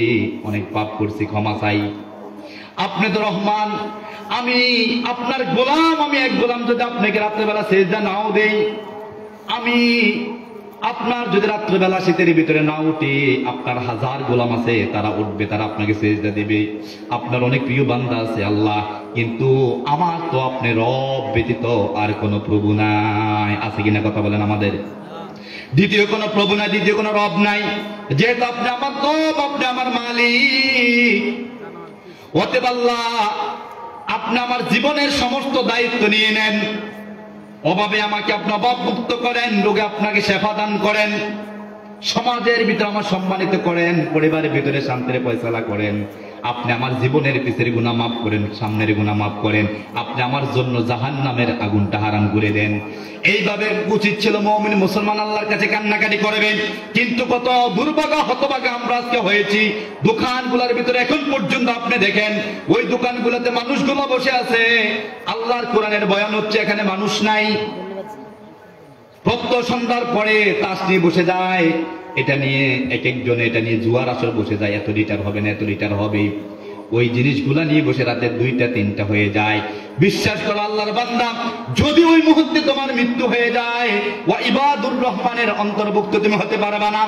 Speaker 1: অনেক পাপ করছি, ক্ষমা চাই। আপনি তো রহমান, আমি আপনার গোলাম, আমি এক গোলাম যদি আপনাকে রাত্রিবেলা সিজদা নাও দেই, আমি আপনার যদি রাত্রিবেলা শীতের ভিতরে না উঠে, আপনার হাজার গোলাম আছে তারা উঠবে, তারা আপনাকে সিজদা দিবে, আপনার অনেক প্রিয় বান্দা আছে আল্লাহ, কিন্তু আমার তো আপনি রব ব্যতীত আর কোনো প্রভু নাই। আছে কিনা কথা বলেন? আমাদের দ্বিতীয় কোনো প্রভু নাই, দ্বিতীয় কোনো রব নাই। যেহেতু আপনি আমার রব, আপনি আমার মালিক, অতএব আল্লাহ আপনি আমার জীবনের সমস্ত দায়িত্ব নিয়ে নেন, অভাবে আমাকে আপনি অভাব মুক্ত করেন, রোগে আপনাকে শেফা দান করেন, সমাজের ভিতরে আমার সম্মানিত করেন, পরিবারের ভিতরে শান্তির ফয়সালা করেন। আপনি আমার জীবনের পিছের গুনাহ মাফ করেন, সামনের গুনাহ মাফ করেন, আপনি আমার জন্য জাহান্নামের আগুনটা হারাম করে দেন। এইভাবে উচিত ছিল মুমিন মুসলমান আল্লাহর কাছে কান্নাকাটি করবেন। কিন্তু কত দুর্ভাগা হতভাগা আমরা আজকে হয়েছি। দোকানগুলোর ভিতরে এখন পর্যন্ত আপনি দেখেন, ওই দোকানগুলোতে মানুষগুলো বসে আছে, আল্লাহর কোরআনের বয়ান হচ্ছে, এখানে মানুষ নাই। প্রত্যহ সন্ধ্যার পরে তাস নিয়ে বসে যায়, এটা নিয়ে এক একজনে এটা নিয়ে জুয়ার আসর বসে যায়, এত লিটার হবে না, এত লিটার হবে, ওই জিনিসগুলা নিয়ে বসে রাতে 2টা 3টা হয়ে যায়। বিশ্বাস করো আল্লাহর বান্দা, যদি ওই মুহূর্তে তোমার মৃত্যু হয়ে যায়, ওয়া ইবাদুর রহমানের অন্তর্ভুক্ত তুমি হতে পারবে না।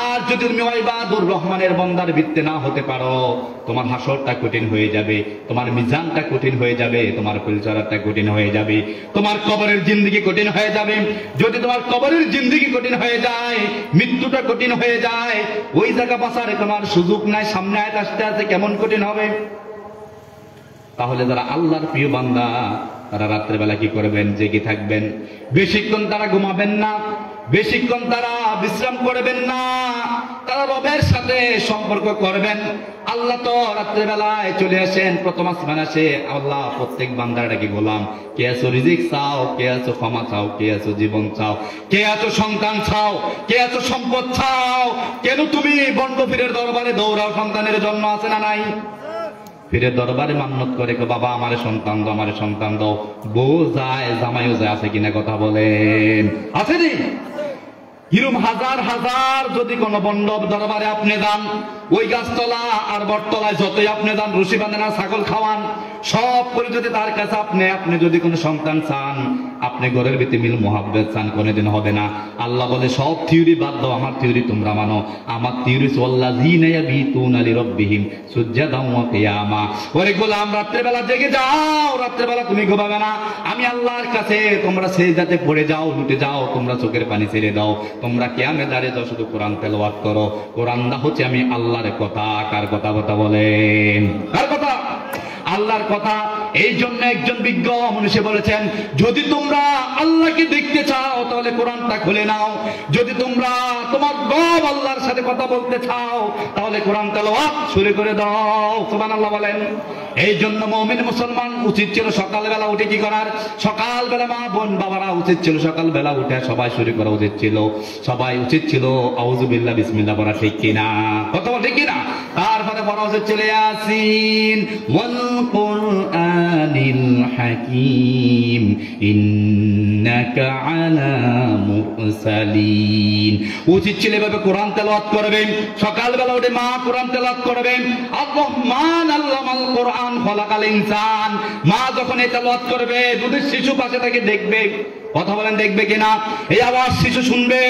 Speaker 1: আর যদি তুমি ওয়া ইবাদুর রহমানের বান্দার ভিত্তি না হতে পারো, তোমার হাসরটা কঠিন হয়ে যাবে, তোমার মিজানটা কঠিন হয়ে যাবে, তোমার ফুলচরাটা কঠিন হয়ে যাবে, তোমার কবরের জিন্দেগি কঠিন হয়ে যাবে। যদি তোমার কবরের জিন্দেগি কঠিন হয়ে যায়, মৃত্যুটা কঠিন হয়ে যায়, ওই জায়গা বাঁচার তোমার সুযোগ নাই, সামনে আয়াত আসতে আছে, কেমন কঠিন হবে। তাহলে যারা আল্লাহর প্রিয় বান্দা, তারা রাত্রেবেলা কি করবেন? জেগে থাকবেন। বেশিক্ষণ তারা ঘুমাবেন না, বেশিক্ষণ তারা বিশ্রাম করবেন না, তারা রবের সাথে সম্পর্ক করবেন। আল্লাহ তো রাত্রেবেলায় চলে আসেন, প্রথম আসমান আসে, আল্লাহ প্রত্যেক বান্দাটাকে গোলাম, কে আছো রিজিক চাও, কে আছো ক্ষমা চাও, কে আছো জীবন চাও, কে আছো সন্তান চাও, কে আছো সম্পদ চাও। কেন তুমি বন্ড পীরের দরবারে দৌড়াও? সন্তানের জন্ম আছে না নাই? পীরের দরবারে মান্নত করে, বাবা আমারে সন্তান দাও, আমারে সন্তান দাও। বউ যায়, জামাইও যায়, আছে কিনা কথা বলেন? আছে নি? কিরম হাজার হাজার যদি কোন বন্ডব দরবারে আপনি যান, ওই গাছতলা আর বটতলায় যতই আপনি যান, রশি বাঁধেন আর ছাগল খাওয়ান, সব করে যদি তার কাছে আপনি যদি কোনো সন্তান চান, আপনি ঘরের ভিতরে মিল মোহাব্বত চান, কোনোদিন হবে না। আল্লাহ বলে সব থিওরি বাদ দাও, আমার থিওরি তোমরা মানো। আমার থিওরি ওয়াল্লাযীনা ইয়াবিতুনা লিরাব্বিহিম সুজদান ওয়া কিয়ামা। ওরে গোলাম, রাত্রেবেলা জেগে যাও, রাত্রেবেলা তুমি ঘুমাবে না, আমি আল্লাহর কাছে তোমরা সিজদাতে পড়ে যাও, লুটে যাও, তোমরা চোখের পানি ছেড়ে দাও, তোমরা কিয়ামে দাঁড়িয়ে যাও, শুধু কোরআন তেলাওয়াত করো। কোরআনটা হচ্ছে আমি আল্লাহর কথা। কার কথা? কথা বলেন, কার কথা? আল্লাহর কথা। এই জন্য একজন বিজ্ঞ মনীষী বলেছেন, যদি তোমরা আল্লাহকে দেখতে চাও তাহলে কোরআনটা খুলে নাও, যদি তোমরা তোমার রব আল্লাহর সাথে কথা বলতে চাও তাহলে কোরআন তেলাওয়াত শুরু করে দাও। সুবহানাল্লাহ বলেন। এই জন্য মুমিন মুসলমান উচিত ছিল সকালবেলা উঠে কি করার? সকালবেলা মা বোন বাবারা উচিত ছিল সকালবেলা উঠে সবাই শুরু করা উচিত ছিল, সবাই উচিত ছিল আউযু বিল্লাহ বিসমিল্লাহ পড়া, ঠিক কিনা? কথা বল, ঠিক কিনা? তারপরে পড়া উচিত ছিল ইয়াসিন ওয়াল কুরআনিল হাকীম ইন্নাকা আলা মুরসালিন। উচিত ছিল এভাবে কোরআন তেলাওয়াত করবেন, সকালবেলা উঠে মা কোরআন তেলাওয়াত করবেন। আর রহমান আল্লামাল কোরআন খলাকাল ইনসান। মা যখন এই তেলাওয়াত করবে, দুধের শিশু পাশে তাকে দেখবে। কথা বলেন, দেখবে কিনা? এই আওয়াজ শিশু শুনবে।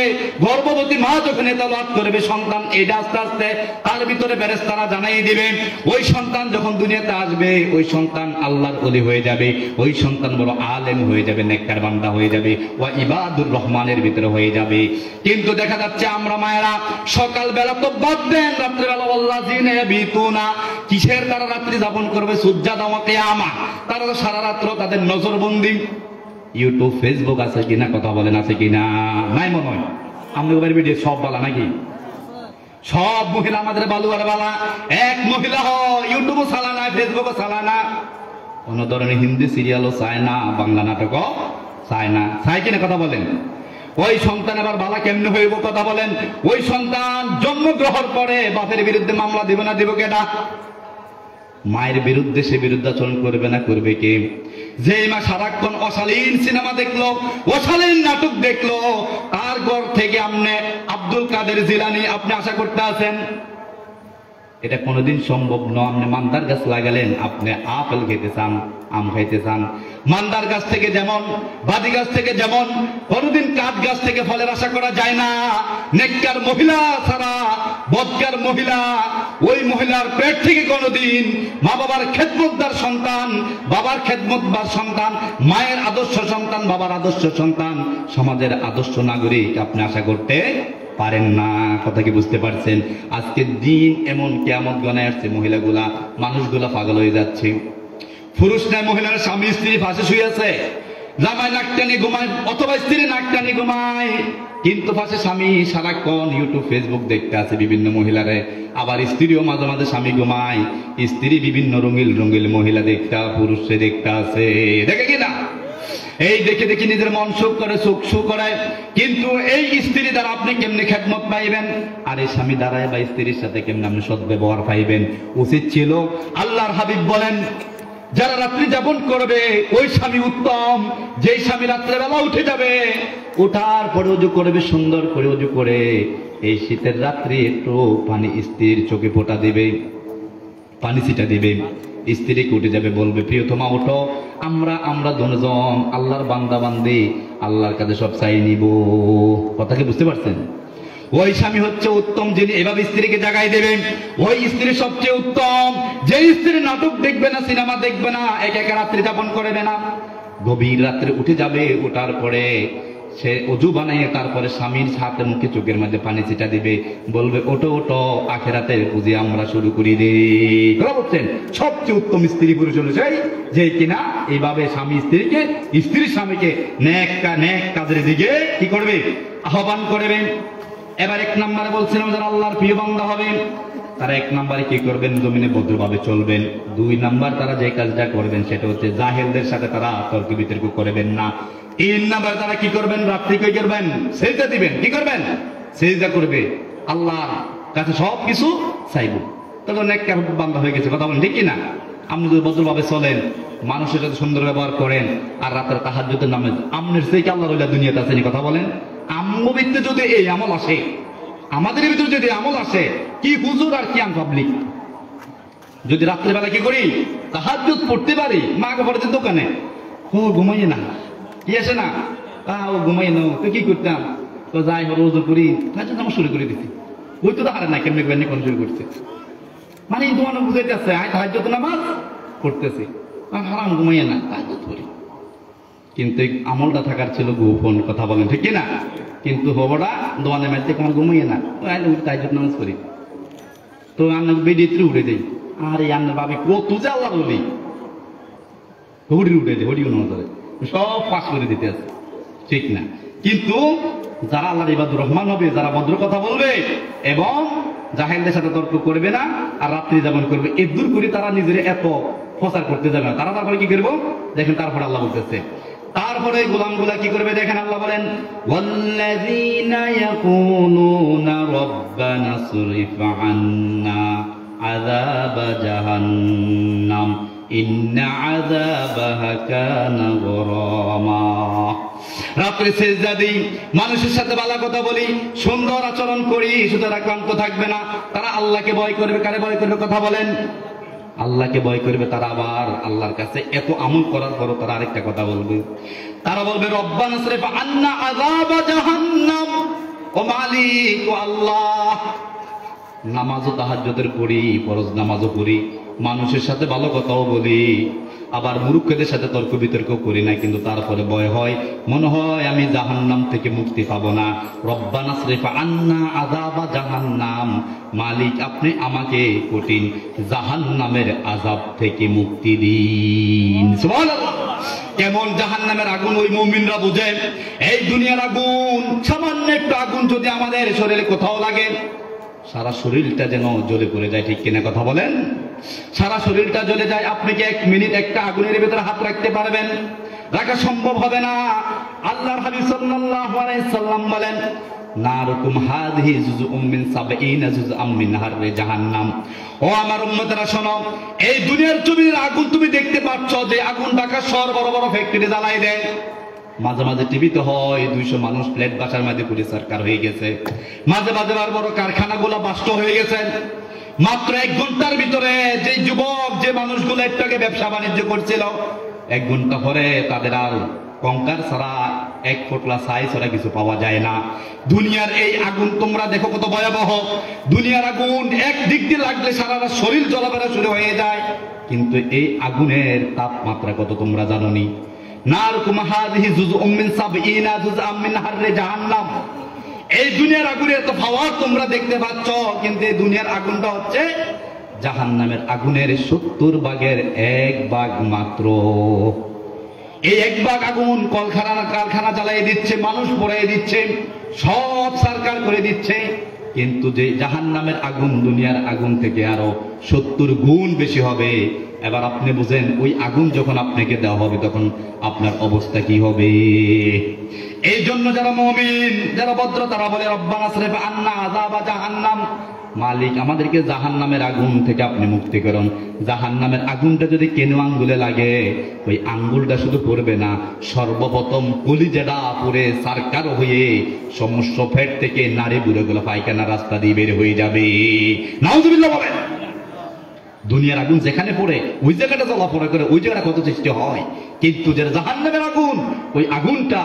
Speaker 1: গর্ভবতী মা যখন এই তেলাওয়াত করবে, সন্তান এটা আস্তে আস্তে তার ভিতরে ফেরেশতারা জানাই দিবে। ওই সন্তান যখন দুনিয়াতে আসবে, ওই সন্তান আল্লাহর ওলি হয়ে যাবে, ওই সন্তান বড় আলেম হয়ে যাবে, নেককার বান্দা হয়ে যাবে, ওয়া ইবাদুর রহমানের ভিতরে হয়ে যাবে। কিন্তু দেখা যাচ্ছে আমরা মায়েরা সকালবেলা তো বাদ দেন, রাত্রিবেলা ওয়াল্লাযীনা ইয়াবিতুনা, কিসের তারা রাত্রি যাপন করবে? সুজদান ওয়া কিয়ামা। তারা তো সারা রাত্র তাদের নজরবন্দি। ইউটিউব ফেসবুক আছে কিনা? কথা বলেন, আছে কিনা? নাই মনে হয়। আমাদের ভিডিও সব বালা নাকি? সব মহিলা আমাদের বালুয়ার বালা। এক মহিলা ইউটিউবও চালানা, ফেসবুকও চালানা, কোন ধরনের হিন্দি সিরিয়ালও চায় না, বাংলা নাটকও চায় না। চায় কিনা? কথা বলেন। ওই সন্তান আবার বালা কেমনে হইব? কথা বলেন। ওই সন্তান জন্মগ্রহণ করে বাপের বিরুদ্ধে মামলা দিবে না? দিব কেডা? মায়ের বিরুদ্ধে সে বিরুদ্ধাচরণ করবে না? করবে কে? যে মা সারাক্ষণ অশালীন সিনেমা দেখলো, অশালীন নাটক দেখলো, তার ঘর থেকে আপনি আব্দুল কাদের জিলানী আপনি আশা করতে আছেন? এটা কোনোদিন সম্ভব নয়। আপনি মান্দার গাছ লাগালেন, আপনি আপেল খেতে চান, আম খাইতে চান। মান্দার গাছ থেকে যেমন, বাদি গাছ থেকে যেমন, কোনোদিন কাঠ গাছ থেকে ফলের আশা করা যায় না। নেককার মহিলা ছাড়া বদকার মহিলা, ওই মহিলার পেট থেকে কোনোদিন মা বাবার খেদমতদার সন্তান, বাবার খেদমতদার সন্তান, মায়ের আদর্শ সন্তান, বাবার আদর্শ সন্তান, সমাজের আদর্শ নাগরিক আপনি আশা করতে পারেন না। কথা কি বুঝতে পারছেন? আজকের দিন এমন কিয়ামত গণায় আসছে, মহিলাগুলা মানুষগুলা পাগল হয়ে যাচ্ছে। পুরুষ নাই, মহিলার স্বামী স্ত্রী পাশে শুয়ে আছে, জামাই নাকটানি ঘুমায় অথবা স্ত্রী নাকটানি ঘুমায়, কিন্তু পাশে স্বামী সারাক্ষণ ইউটিউব ফেসবুক দেখতে আছে বিভিন্ন মহিলারে। আবার স্ত্রীও মাঝে মাঝে স্বামী ঘুমায়, স্ত্রী বিভিন্ন রঙিল রঙিল মহিলা দেখতে, পুরুষে দেখতে আছে। দেখে কিনা? এই দেখে দেখে নিজের মন সুখ করে, সুখ সুখ করে। কিন্তু এই স্ত্রী দ্বারা আপনি কেমনি খেদমত পাইবেন? আর এই স্বামী দ্বারায় বা স্ত্রীর সাথে কেমনি আপনি সদ্ব্যবহার পাইবেন? উচিত ছিল, আল্লাহর হাবিব বলেন, যারা রাত্রি যাপন করবে ওই স্বামী উত্তম, যেই স্বামী রাত্রেবেলা উঠে যাবে, ওঠার পরে অজু করবে, সুন্দর করে অজু করে এই শীতের রাত্রি একটু পানি স্ত্রীর চোখে ফোঁটা দিবে, পানি ছিটা দিবে, স্ত্রীকে উঠে যাবে, বলবে, প্রিয়তমা ওঠো, আমরা দুজন আল্লাহর বান্দা বান্দি, আল্লাহর কাছে সব চাই নিব। কথা কি বুঝতে পারছেন? ওই স্বামী হচ্ছে উত্তম, যিনি এভাবে স্ত্রীকে জাগাই দেবেন। ওই স্ত্রী সবচেয়ে উত্তম, যে স্ত্রী নাটক দেখবে না, সিনেমা দেখবে না, একা একা রাত্রি যাপন করবে না, গভীর রাত্রে উঠে যাবে, ওঠার পরে সে অজু বানাইয়ে তারপরে স্বামীর হাতে মুখে চোখের মধ্যে পানি ছিটা দিবে, বলবে, ওটো ওটো, আখেরাতের পুঁজি আমরা শুরু করি রে। বলছেন সবচেয়ে উত্তম স্ত্রী পুরুষ হলো সেই, যে কিনা এইভাবে স্বামী স্ত্রীকে, স্ত্রী স্বামীকে নেক কাজের দিকে কি করবে? আহ্বান করবেন। এবার এক নম্বরে বলছিলাম, যারা আল্লাহর প্রিয় বান্দা হবেন তারা এক নম্বরে কি করবেন? জমিনে ভদ্রভাবে চলবেন। দুই নাম্বার তারা যে কাজটা করবেন সেটা হচ্ছে জাহেলদের সাথে তারা তর্ক বিতর্ক করবেন না। তিন নাম্বার তারা কি করবেন? রাত্রি কি করবেন? সেজদা দিবেন। কি করবেন? সেজদা করবে, আল্লাহর কাছে সব কিছু চাইব। তাহলে নেককার বান্দা হয়ে গেছে। কথা বলেন, ঠিক কিনা? আপনি যদি ভদ্রভাবে চলেন, মানুষের সাথে সুন্দর ব্যবহার করেন, আর রাতের তাহাজ্জুদের নামে আমনের সেই কি আল্লাহর ওইলা দুনিয়াতে আছেন? কথা বলেন, আম্মু ভিত্তি যদি এই আমল আসে, আমাদের ভিতরে যদি আমল আসে, কি হুজুর আর কি পাবলিক, যদি রাত্রিবেলা কি করি তাহাজ্জুদ পড়তে পারি, মা পড়ে দোকানে, ও ঘুমাইয়ে না, কি আসে না, ও ঘুমাই না, তো কি করতাম, তো যাই হলো ওজোর করি, তাহাজ্জুদ নামাজ শুরু করে দিছি, ওই তো হারে না কেমনি কেমনি কোন শুরু করছে, মানে তোমার বুঝাইতেছে আয় তাহাজ্জুদ নামাজ পড়তেছি, হারাম ঘুমাইয়ে না, তাহাজ্জুদ পড়ি। কিন্তু এই আমলটা থাকার ছিল গোপন, কথা বলেন ঠিক কিনা? কিন্তু হবড়া দোয়ানের মাঝে আমার ঘুমাইয়ে না, তাহাজ্জুদ নামাজ পড়ি, তো আমি বেডিতে উঠে দেই, আর এই আন্নার ভাবি কত যে আল্লাহ বলি, হড়ি উঠে দেয়, হড়িও নজরে সব পাশ করে দিতে আছে, ঠিক না? কিন্তু যারা আল্লাহর ইবাদুর রহমান হবে, যারা ভদ্র কথা বলবে এবং জাহেলদের সাথে তর্ক করবে না আর রাত্রি যাপন করবে, এ দূর করে তারা নিজের এত প্রচার করতে যাবে না, তারা তারপরে কি করবো দেখেন, তারপরে আল্লাহ বলতেছে, তারপরে গোলামগুলা কি করবে দেখেন, আল্লাহ বলেন ওয়াল্লাযীনা ইয়াকুলুনা রাব্বানা সরিফ আন্না আযাব জাহান্নাম ইন্না আযাবাহা কানা গরামা। রাত্রে সেজদা দিই, মানুষের সাথে ভালো কথা বলি, সুন্দর আচরণ করি, সুতরাং ক্লান্ত থাকবে না। তারা আল্লাহকে ভয় করবে, কারে ভয় করবে কথা বলেন? আল্লাহকে ভয় করবে। তারা আবার আল্লাহর কাছে এত আমল করার পরও তারা আরেকটা কথা বলবে, তারা বলবে রব্বানা সরিফ আন্না আযাব জাহান্নাম, ও মালিক ও আল্লাহ, নামাজও তাহাজ্জুদের পড়ি, ফরজ নামাজও পড়ি, মানুষের সাথে ভালো কথাও বলি, আবার মূর্খদের সাথে তর্ক বিতর্ক করি না, কিন্তু তারপরে ভয় হয়, মনে হয় আমি জাহান্নাম থেকে মুক্তি পাবো না। রব্বানা সরিফ আন্না আযাব জাহান্নাম, মালিক আপনি আমাকে কঠিন জাহান্নামের আযাব থেকে মুক্তি দিন। সুবহানাল্লাহ। কেমন জাহান্নামের আগুন ওই মুমিনরা বুঝে। এই দুনিয়ার আগুন, সামান্য একটু আগুন যদি আমাদের শরীরে কোথাও লাগে, সারা শরীরটা যেন জ্বলে পড়ে যায়, ঠিক কিনা কথা বলেন? সারা শরীরটা জ্বলে যায়। আপনি কি এক মিনিট একটা আগুনের ভিতরে হাত রাখতে পারবেন? রাখা সম্ভব হবে না। আল্লাহর হাবিব সাল্লাল্লাহু আলাইহি সাল্লাম বলেন নারুকুম হাযিহি জুজউম মিন ৭০ জুজআম মিন হাররি জাহান্নাম। ও আমার উম্মতেরা শোনো, এই দুনিয়ার জমিনের আগুন তুমি দেখতে পাচ্ছ, যে আগুন ঢাকা শহর বড় বড় ফ্যাক্টরি জ্বালাই দেয়, মাঝে মাঝে টিভিতে হয় 200 মানুষ প্লেট বাসার মধ্যে পুড়ে সরকার হয়ে গেছে, মাঝে মাঝে বড় বড় কারখানাগুলো বাস্ট হয়ে গেছে। মাত্র 1 ঘন্টার ভিতরে যে যুবক, যে মানুষগুলো একটু আগে ব্যবসা বাণিজ্য করছিল, 1 ঘন্টা পরে তাদের আর কঙ্কার ছাড়া 1 ফোঁটা ছাই ছাড়া কিছু পাওয়া যায় না। দুনিয়ার এই আগুন তোমরা দেখো কত ভয়াবহ। দুনিয়ার আগুন এক দিক দিয়ে লাগলে সারা শরীর জ্বলাবেড়া শুরু হয়ে যায়, কিন্তু এই আগুনের তাপমাত্রা কত তোমরা জানোনি? নারকুম হাযিহি জুজউম মিন ৭০ জুজআম মিন হাররি জাহান্নাম। এই দুনিয়ার আগুনের তো পাওয়ার তোমরা দেখতে পাচ্ছ, কিন্তু এই দুনিয়ার আগুনটা হচ্ছে জাহান্নামের আগুনের ৭০ ভাগের 1 ভাগ মাত্র। এই 1 ভাগ আগুন কারখানা জ্বালিয়ে দিচ্ছে, মানুষ পড়িয়ে দিচ্ছে, সব সরকার করে দিচ্ছে, কিন্তু যে জাহান্নামের আগুন দুনিয়ার আগুন থেকে আরো ৭০ গুণ বেশি হবে। এবার আপনি বুঝেন, ওই আগুন যখন আপনাকে দেওয়া হবে তখন আপনার অবস্থা কি হবে? এই জন্য যারা মুমিন, যারা ভদ্র, তারা বলে রব্বানা সরিফ আন্না আযাব জাহান্নাম, মালিক আমাদেরকে জাহান্নামের আগুন থেকে আপনি মুক্তি করুন। জাহান্নামের আগুনটা যদি কেনো আঙ্গুলে লাগে, ওই আঙ্গুলটা শুধু পড়বে না, সর্বপ্রথম কলিজাটা পুড়ে সারকার হয়ে সমস্ত পেট থেকে নারী বুড়োগুলো পায়খানা রাস্তা দিয়ে বের হয়ে যাবে। নাউজুবিল্লাহ বলেন। দুনিয়ার আগুন যেখানে পড়ে ওই জায়গাটা জ্বলাপোড়া করে, ওই জায়গাটা কত সৃষ্টি হয়, কিন্তু যারা জাহান্নামের আগুন, ওই আগুনটা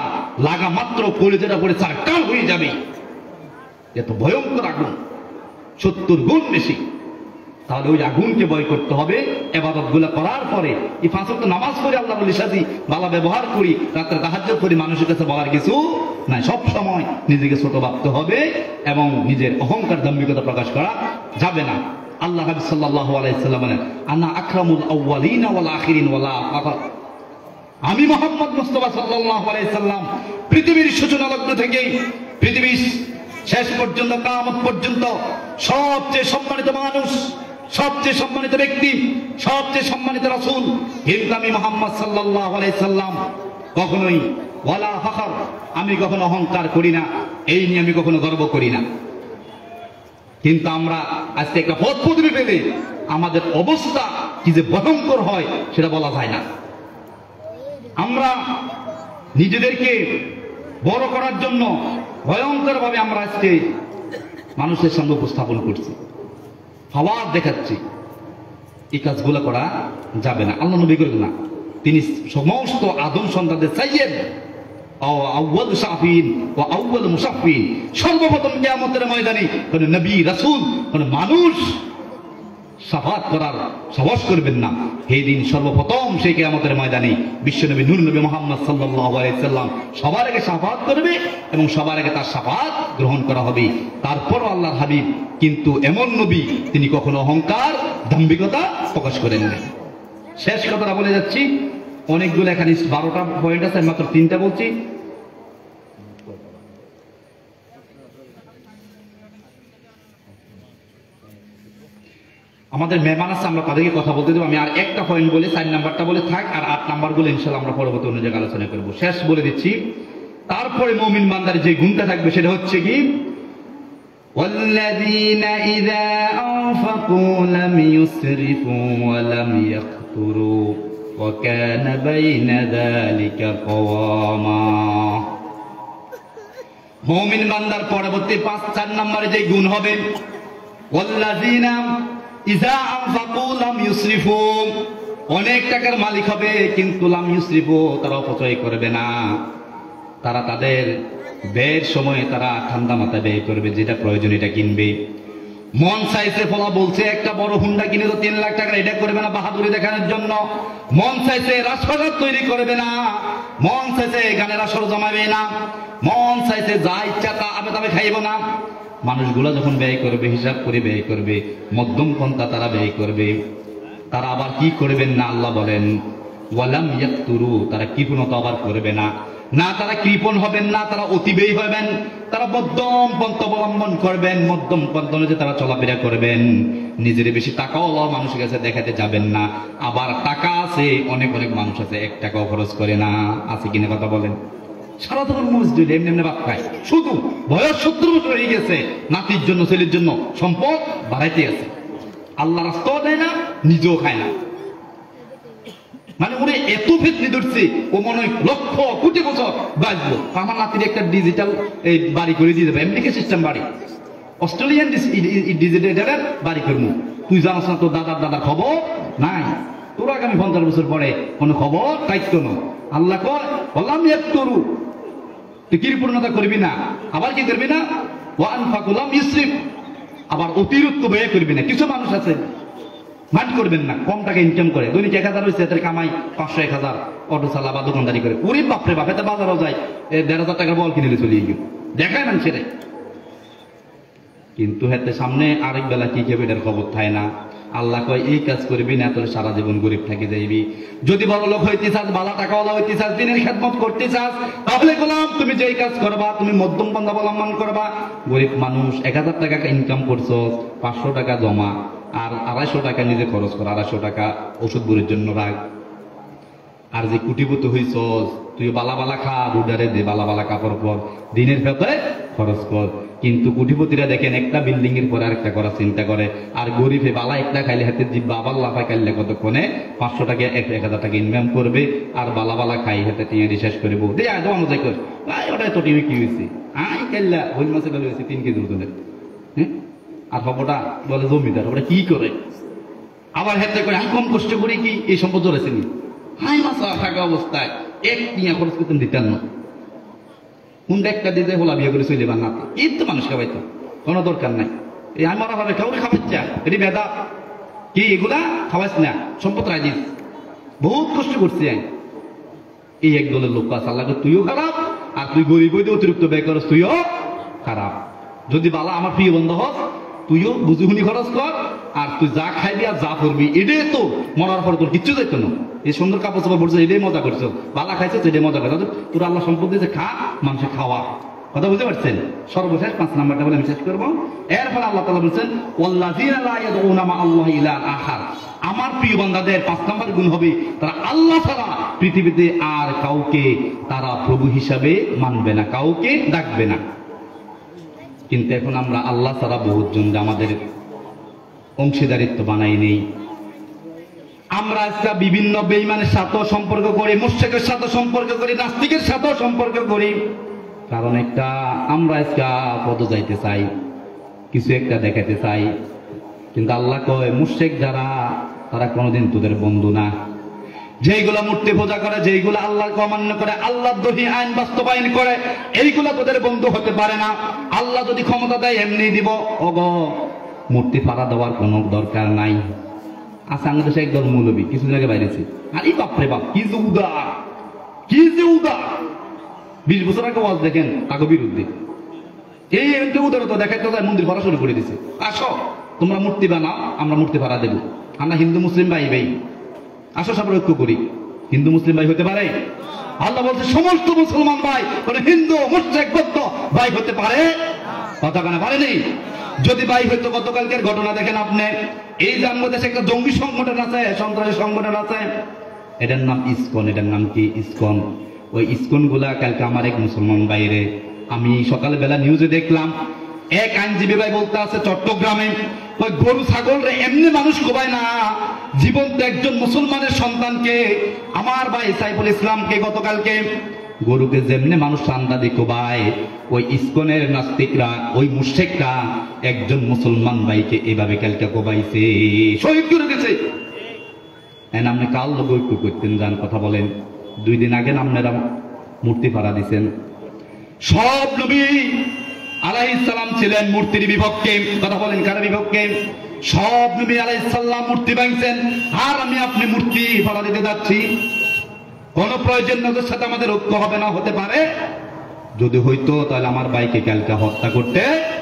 Speaker 1: লাগা মাত্র কলিজাটা পড়ে সারকার হয়ে যাবে। এত ভয়ঙ্কর আগুন, ৭০ গুণ বেশি। তাহলে ওই আগুনকে ভয় করতে হবে। ইবাদত গুলো করার পরে এই 5 ওয়াক্ত নামাজ পড়ে আল্লাহ বলি সাজি ভালো ব্যবহার করি, রাত্রে তাহাজ্জুদ করি, মানুষের কাছে বলার কিছু নাই। সব সময় নিজেকে ছোট ভাবতে হবে এবং নিজের অহংকার দাম্ভিকতা প্রকাশ করা যাবে না। আল্লাহ হাবিব সাল্লাল্লাহু আলাইহি সাল্লাম বলেন আনা আকরামুল আউয়ালিন ওয়াল আখিরিন ওয়ালা ফাখর। আমি মুহাম্মদ মুস্তাফা সাল্লাল্লাহু আলাইহি সাল্লাম পৃথিবীর সূচনা লগ্ন থেকে পৃথিবীর শেষ পর্যন্ত, কিয়ামত পর্যন্ত সবচেয়ে সম্মানিত মানুষ, সবচেয়ে সম্মানিত ব্যক্তি, সবচেয়ে সম্মানিত রাসূল। কিন্তু আমি মুহাম্মদ সাল্লাল্লাহু আলাইহি সাল্লাম কখনোই ওয়ালা ফাখর, আমি কখনো অহংকার করি না, এই নিয়ে আমি কখনো গর্ব করি না। কিন্তু আমরা আজকে একটা পদ পদবি পেলে আমাদের অবস্থা কি যে ভয়ঙ্কর হয় সেটা বলা যায় না। আমরা নিজেদেরকে বড় করার জন্য ভয়ঙ্কর ভাবে আমরা আজকে মানুষের সামনে উপস্থাপন করছি, হাওয়াত দেখাচ্ছি। এই কাজগুলো করা যাবে না, আল্লাহ নবী করেন না। তিনি সমস্ত আদম সন্তানদের সাইয়েদ, আউয়াল শাফিন ও আউয়াল মুশাফফিন, সর্বপ্রথম কিয়ামতের ময়দানে কোন নবী রাসূল কোন মানুষ শাফাত করার সাহস করবেন না। সেই দিন সর্বপ্রথম সেই কিয়ামতের ময়দানে বিশ্বনবী নূর নবী মুহাম্মদ সাল্লাল্লাহু আলাইহি সাল্লাম সবার আগে শাফাত করবে এবং সবার আগে তার শাফাত গ্রহণ করা হবে। তারপর আল্লাহর হাবিব কিন্তু এমন নবী, তিনি কখনো অহংকার দাম্ভিকতা প্রকাশ করেন না। শেষ কথাটা বলে যাচ্ছি, অনেকগুলো এখানে 12টা পয়েন্ট আছে, মাত্র 3টা বলছি। আমাদের মেহমান আছে, আমরা তাদেরকে কথা বলতে দেবো। আমি আর একটা পয়েন্ট বলে 4 নাম্বারটা বলে থাক, আর 8 নাম্বার গুলো ইনশাআল্লাহ আমরা পরবর্তী অন্য জায়গায় আলোচনা করবো। শেষ বলে দিচ্ছি, তারপরে মুমিন বান্দার যে গুণটা থাকবে সেটা হচ্ছে কি, والذين إذا أنفقوا لم يسرفوا ولم يقتروا وكان بين ذلك قواما। মুমিন বান্দার পরবর্তী 5-4 নম্বরে যে গুণ হবে, والذين إذا أنفقوا لم يسرفوا, অনেক টাকার মালিক হবে কিন্তু লাম ইউসরিফু, তারা অপচয় করবে না। তারা তাদের ব্যয়ের সময় তারা ঠান্ডা মাথায় ব্যয় করবে, যেটা প্রয়োজন এটা কিনবে। মন চাইছে, ফলা বলছে একটা বড় হুন্ডা কিনে তো 3 লাখ টাকা, এটা করবে না বাহাদুরি দেখানোর জন্য। মন চাইছে রাজপ্রাসাদ তৈরি করবে না, মন চাইছে গানের আসর জমাবে না, মন চাইছে যা ইচ্ছা তা আবে তবে খাইব না। মানুষগুলো যখন ব্যয় করবে হিসাব করে ব্যয় করবে, মধ্যম পন্থা তারা ব্যয় করবে। তারা আবার কি করবেন না, আল্লাহ বলেন ওয়ালাম ইয়াকতুরু, তারা কৃপণতা আবার করবে না। না তারা কৃপণ হবেন না, তারা অতিব্যয়ী হবেন, তারা মধ্যম পন্থা অবলম্বন করবেন, মধ্যম পন্থা অনুযায়ী তারা চলাফেরা করবেন। নিজের বেশি টাকাও মানুষের কাছে দেখাতে যাবেন না। আবার টাকা আছে, অনেক অনেক মানুষ আছে 1 টাকাও খরচ করে না, আছে কিনা কথা বলেন? সারাদিন মসজিদ এমনি এমনি ভাত খায়, শুধু বয়স 70 বছর হয়ে গেছে, নাতির জন্য ছেলের জন্য সম্পদ বাড়াইতে আছে, আল্লাহ রাস্তাও দেয় না, নিজেও খায় না। মানে ওরে এত ফেতনি ধরছে, ও মনে হয় লক্ষ কোটি বছর বাঁচবো, আমার নাতির একটা ডিজিটাল বাড়ি করে দিয়ে দেবে, আমেরিকা সিস্টেম বাড়ি, অস্ট্রেলিয়ান ডিজিটাল বাড়ি করবো। তুই জানাস না তোর দাদার খবর নাই, তোর আগামী 50 বছর পরে কোনো খবর দায়িত্ব না। আল্লাহ কর বললাম এক করু, তুই কৃপণতা করবি না, আবার কি করবি না, ওয়ানফাকু লাম ইউসরিফ, আবার অতিরিক্ত ব্যয় করবি না। কিছু মানুষ আছে মাইন্ড করবেন না, কম টাকা ইনকাম করে, দৈনিক 1000 হয়েছে, তার কামাই 500-1000, অটো চালা বা দোকানদারি করে। ওরে বাপরে বাপ, এতে বাজারও যায় 1500 টাকার বল কিনে চলে গিয়ে দেখায় মানুষের। কিন্তু হাতে সামনে আরেক বেলা কি খেবে এটার খবর থাকে না। আল্লাহ কয় এই কাজ করবি না, তোর সারা জীবন গরিব থাকি যাইবি। যদি বড় লোক হইতে চাস, বালা টাকাওয়ালা হইতে চাস, দিনের খেদমত করতে চাস, তাহলে বললাম তুমি যেই কাজ করবা, তুমি মধ্যম পন্থা অবলম্বন করবা। গরিব মানুষ 1000 টাকা ইনকাম করছো, 500 টাকা জমা, আর 250 টাকা নিজে খরচ কর, 250 টাকা ওষুধ বুড়ির জন্য রাখ। আর যে কুটিপতি হইছ, তুই বালা বালা খা, রুডারে দে বালা বালা কাপড় পর, দিনের ভেতরে খরচ কর। কিন্তু কুটিপতিরা দেখেন একটা বিল্ডিং এর পরে আরেকটা করার চিন্তা করে, আর গরিবে বালা একটা খাইলে হাতে জিব্বা আবার লাফায় খাইলে কতক্ষণে 500 টাকা 1000 টাকা ইনকাম করবে, আর বালা বালা খাই হাতে টিয়া রিসার্চ করে বউ দে আজ অনুযায়ী কর, ওটা তো টিভি কি হয়েছে, আই কাইলা হইল মাসে বের হয়েছে 3 কেজি ওজনের। হ্যাঁ, আর খবরটা বলে জমিদার, ওটা কি করে আবার হাতে করে আমি কম কষ্ট করি কি এই সম্পদ ধরেছেনি, হাই মাসা থাকা অবস্থায় এক টিয়া খরচ করতেন দিতেন না, কোনটা একটা দিতে হলা বিয়ে করে চলে যাবার না, এই তো মানুষ খাওয়াইতো, কোনো দরকার নাই। এই আমার ভাবে কাউরে খাওয়াইছে, এটি বেদা কি এগুলা খাওয়াইছ না, সম্পদ রাজিস বহুত কষ্ট করছি আমি। এই এক দলের লোক আছে, আল্লাহকে তুইও খারাপ, আর তুই গরিব হইতে অতিরিক্ত ব্যয় করস, তুইও খারাপ। যদি বালা আমার প্রিয় বন্ধ হস, তুইও বুঝি শুনি খরচ কর, আর তুই যা খাইবি আর যা করবি এটাই তো মরার পর তোর কিচ্ছু যাইতো না। এই সুন্দর কাপড় চাপড় পড়ছে, এটাই মজা করছো, বালা খাইছো এটাই মজা করছো, তোর আল্লাহ সম্পদ দিয়েছে, খা, মানুষে খাওয়া। কথা বুঝতে পারছেন? সর্বশেষ 5 নাম্বারটা বলে আমি শেষ করবো। এর ফলে আল্লাহ তাআলা বলছেন ওয়াল্লাযীনা লা ইয়াদউনা মা আল্লাহি ইলাহান আখার, আমার প্রিয় বান্দাদের 5 নাম্বার গুণ হবে তারা আল্লাহ ছাড়া পৃথিবীতে আর কাউকে তারা প্রভু হিসাবে মানবে না, কাউকে ডাকবে না। কিন্তু এখন আমরা আল্লাহ ছাড়া বহুজন আমাদের অংশীদারিত্ব বানাই নেই। আমরা আজকে বিভিন্ন বেঈমানের সাথেও সম্পর্ক করি, মুশরিকের সাথে সম্পর্ক করি, নাস্তিকের সাথেও সম্পর্ক করি। কারণ একটা আমরা আজকে পদ যাইতে চাই, কিছু একটা দেখাতে চাই, কিন্তু আল্লাহ কয় মুশরিক যারা তারা কোনোদিন তোদের বন্ধু না। যেইগুলা মূর্তি পূজা করে, যেইগুলা আল্লাহকে অমান্য করে, আল্লাহর দহি আইন বাস্তবায়ন করে, এইগুলা তোদের বন্ধু হতে পারে না। আল্লাহ যদি ক্ষমতা দেয় এমনি দিব। ওগো মূর্তি ফাড়া দেওয়ার কোনো দরকার নাই। আচ্ছা আমাদের দেশে একদল মৌলবী কিছুদিন আগে বাইরেছে, আরে বাপরে বাপ কি যে উদার, কি যে উদার। 20 বছর আগে ওয়াজ দেখেন তাকে বিরুদ্ধে এই উদারতা দেখাইতে যায়, মন্দির ভরা শুরু করে দিছে। আসো তোমরা মূর্তি বানাও, আমরা মূর্তি ভাড়া দেবো। আমরা হিন্দু মুসলিম ভাই ভাই, আসো সব ঐক্য করি। হিন্দু মুসলিম ভাই হতে পারে? আল্লাহ বলছে সমস্ত মুসলমান ভাই, কোন হিন্দু মুশরিক বৌদ্ধ ভাই হতে পারে? কথা কেন পারেনি? যদি ভাই হইতো, গতকালকের ঘটনা দেখেন আপনি, এই যে আমাদের দেশে একটা জঙ্গি সংগঠন আছে, সন্ত্রাসী সংগঠন আছে, এটার নাম ইসকন। এটার নাম কি? ইসকন। ওই ইসকন গুলা কালকে আমার এক মুসলমান বাইরে, আমি সকালবেলা নিউজে দেখলাম, এক আইনজীবী ভাই বলতে আছে চট্টগ্রামে ওই গরু ছাগল রে এমনি মানুষ কোবায় না, জীবন্ত একজন মুসলমানের সন্তানকে, আমার ভাই সাইফুল ইসলামকে গতকালকে গরুকে যেমনি মানুষ চান্দা দিয়ে কোবায়, ওই ইসকনের নাস্তিকরা, ওই মুশরিকরা একজন মুসলমান ভাইকে এভাবে কালকে কোবাইছে, শহীদ করে দিয়েছে। আপনি কাল লোক ঐক্য করতেন যান, কথা বলেন। 2 দিন আগে আপনারা মূর্তি ফাড়া দিচ্ছেন। সব নবী আলাইহিস সালাম ছিলেন মূর্তির বিপক্ষে, কথা বলেন কার বিপক্ষে? সব নবী আলাইহিস সালাম মূর্তি ভাঙছেন, আর আমি আপনি মূর্তি ফাড়া দিতে যাচ্ছি। কোন প্রয়োজন নজর সাথে আমাদের ঐক্য হবে না? হতে পারে? যদি হইতো তাহলে আমার ভাইকে কালকে হত্যা করতে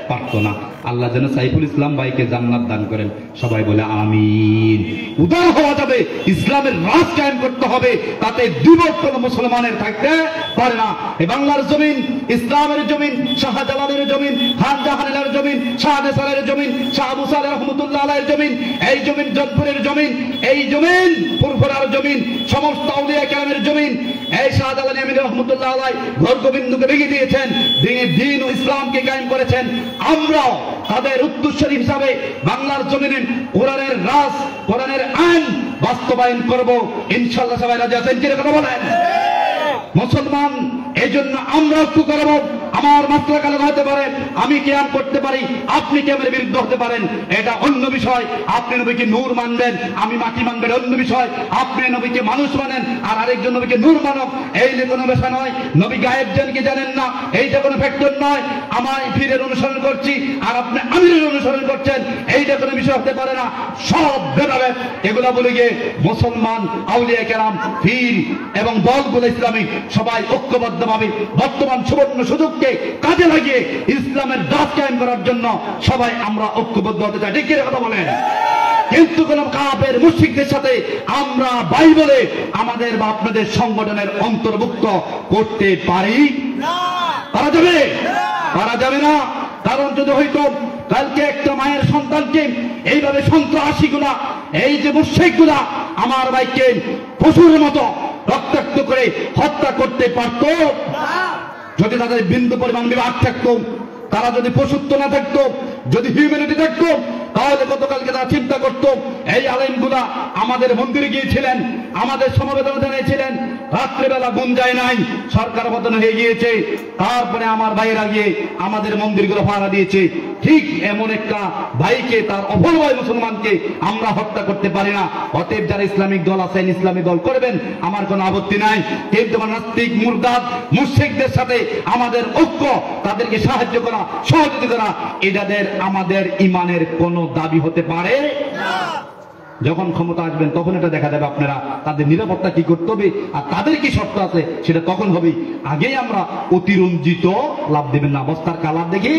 Speaker 1: পারতো না। আল্লাহ যেন সাইফুল ইসলাম ভাইকে জান্নাত দান করেন, সবাই বলে আমিন। উদার হওয়া যাবে, ইসলামের রাজ কায়েম করতে হবে, তাতে দ্বিমত কোন মুসলমানের থাকতে পারে না। এই বাংলার জমিন ইসলামের জমিন, শাহজালালের জমিন, খান জাহানের জমিন, শাহদেসালের জমিন, শাহ আবু সালেহ রহমতুল্লাহ আলাইহির জমিন, এই জমিন জোধপুরের জমিন, এই জমিন ফুরফুরার জমিন, সমস্ত আউলিয়া কেরামের জমিন। এই শাহজালাল আমির রহমতুল্লাহ আলাইহি ঘর গোবিন্দকে ভেঙে দিয়েছেন, দ্বীন ও ইসলামকে কায়েম করেছেন। আমরাও তাদের উত্তরসূরি হিসাবে বাংলার জমিনে কোরআনের রাজ, কোরআনের আইন বাস্তবায়ন করব ইনশাআল্লাহ। সবাই রাজি আছেন? কি কথা বলেন? মুসলমান এই জন্য আমরা ঐক্য করব। আমার মাসলাক আলাদা হতে পারে, আমি কিয়াম করতে পারি, আপনি কিয়ামের বিরুদ্ধে হতে পারেন, এটা অন্য বিষয়। আপনি নবীকে নূর মানবেন, আমি মাটি মানবেন, অন্য বিষয়। আপনি নবীকে মানুষ মানেন, আর আরেকজন নবীকে নূর মানব, এই কোনো বিষয় নয়। নবী গায়েব জানকে জানেন না, এইটা কোনো ফ্যাক্টর নয়। আমার পীরের অনুসরণ করছি আর আপনি আমিরের অনুসরণ করছেন, এইটা কোনো বিষয় হতে পারে না। সব ভেদাভেদ এগুলা বলে গিয়ে মুসলমান আউলিয়া কেরাম, পীর এবং দলগুলো ইসলামিক সবাই ঐক্যবদ্ধভাবে বর্তমান সুবর্ণ সুযোগকে কাজে লাগিয়ে ইসলামের রাজ কায়েম করার জন্য সবাই আমরা ঐক্যবদ্ধ হতে চাই। ঠিক কি কথা বলেন? কিন্তু কোন কাফের মুশরিকদের সাথে আমরা ভাই বলে আমাদের বা আপনাদের সংগঠনের অন্তর্ভুক্ত করতে পারি না। পারা যাবে? পারা যাবে না। কারণ যদি হয়তো কালকে একটা মায়ের সন্তানকে এইভাবে সন্ত্রাসীগুলা, এই যে মুশরিকগুলা আমার ভাইকে পশুর মতো রক্তাক্ত করে হত্যা করতে পারত, যদি তাদের বিন্দু পরিমাণ বিভাগ থাকতো, তারা যদি পশুত্ব না থাকতো, যদি হিউম্যানিটি থাকতো, তাহলে গতকালকে তারা চিন্তা করত। এই আলেমগুলা আমাদের মন্দিরে গিয়েছিলেন, আমাদের সমবেদনা জানিয়েছিলেন, রাত্রেবেলা ঘুম যায় নাই, সরকার পতন হয়ে গিয়েছে, তারপরে আমার ভাইয়েরা গিয়ে আমাদের মন্দিরগুলো পাহারা দিয়েছে। ঠিক এমন একটা ভাইকে, তার অপর ভাই মুসলমানকে আমরা হত্যা করতে পারি না। অতএব যারা ইসলামিক দল আছেন, ইসলামী দল করবেন, আমার কোনো আপত্তি নাই। কিন্তু নাস্তিক মুরতাদ মুশরিকদের সাথে আমাদের ঐক্য, তাদেরকে সাহায্য করা, সহযোগিতা করা, এটাদের আমাদের ইমানের কোনো দাবি হতে পারে না। যখন ক্ষমতা আসবেন তখন এটা দেখা যাবে আপনারা তাদের নিরাপত্তা কি করতে হবে আর তাদের কি শর্ত আছে সেটা তখন হবে। আগেই আমরা অতিরঞ্জিত লাভ দেবেন না, বস্তার কালার দেখে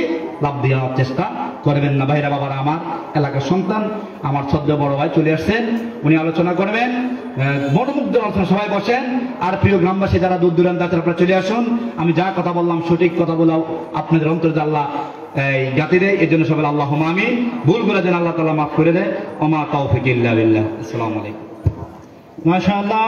Speaker 1: লাভ দেওয়ার চেষ্টা করবেন না। ভাইরা বাবারা, আমার এলাকার সন্তান, আমার শ্রদ্ধেয় বড় ভাই চলে আসছেন, উনি আলোচনা করবেন। মনোমুগ্ধ আলোচনা, সবাই বসেন। আর প্রিয় গ্রামবাসী যারা দূর দূরান্ত আছেন আপনারা চলে আসুন। আমি যা কথা বললাম সঠিক কথা বলাও আপনাদের অন্তর্জা আল্লাহ এই জাতি দেয়, এই জন্য সবাই আল্লাহুম্মা আমিন। ভুলগুলো যেন আল্লাহ তাআলা মাফ করে দেয়। ওমা তাওফিক ইল্লা বিল্লাহ। আসসালামু আলাইকুম।
Speaker 2: মাশাআল্লাহ।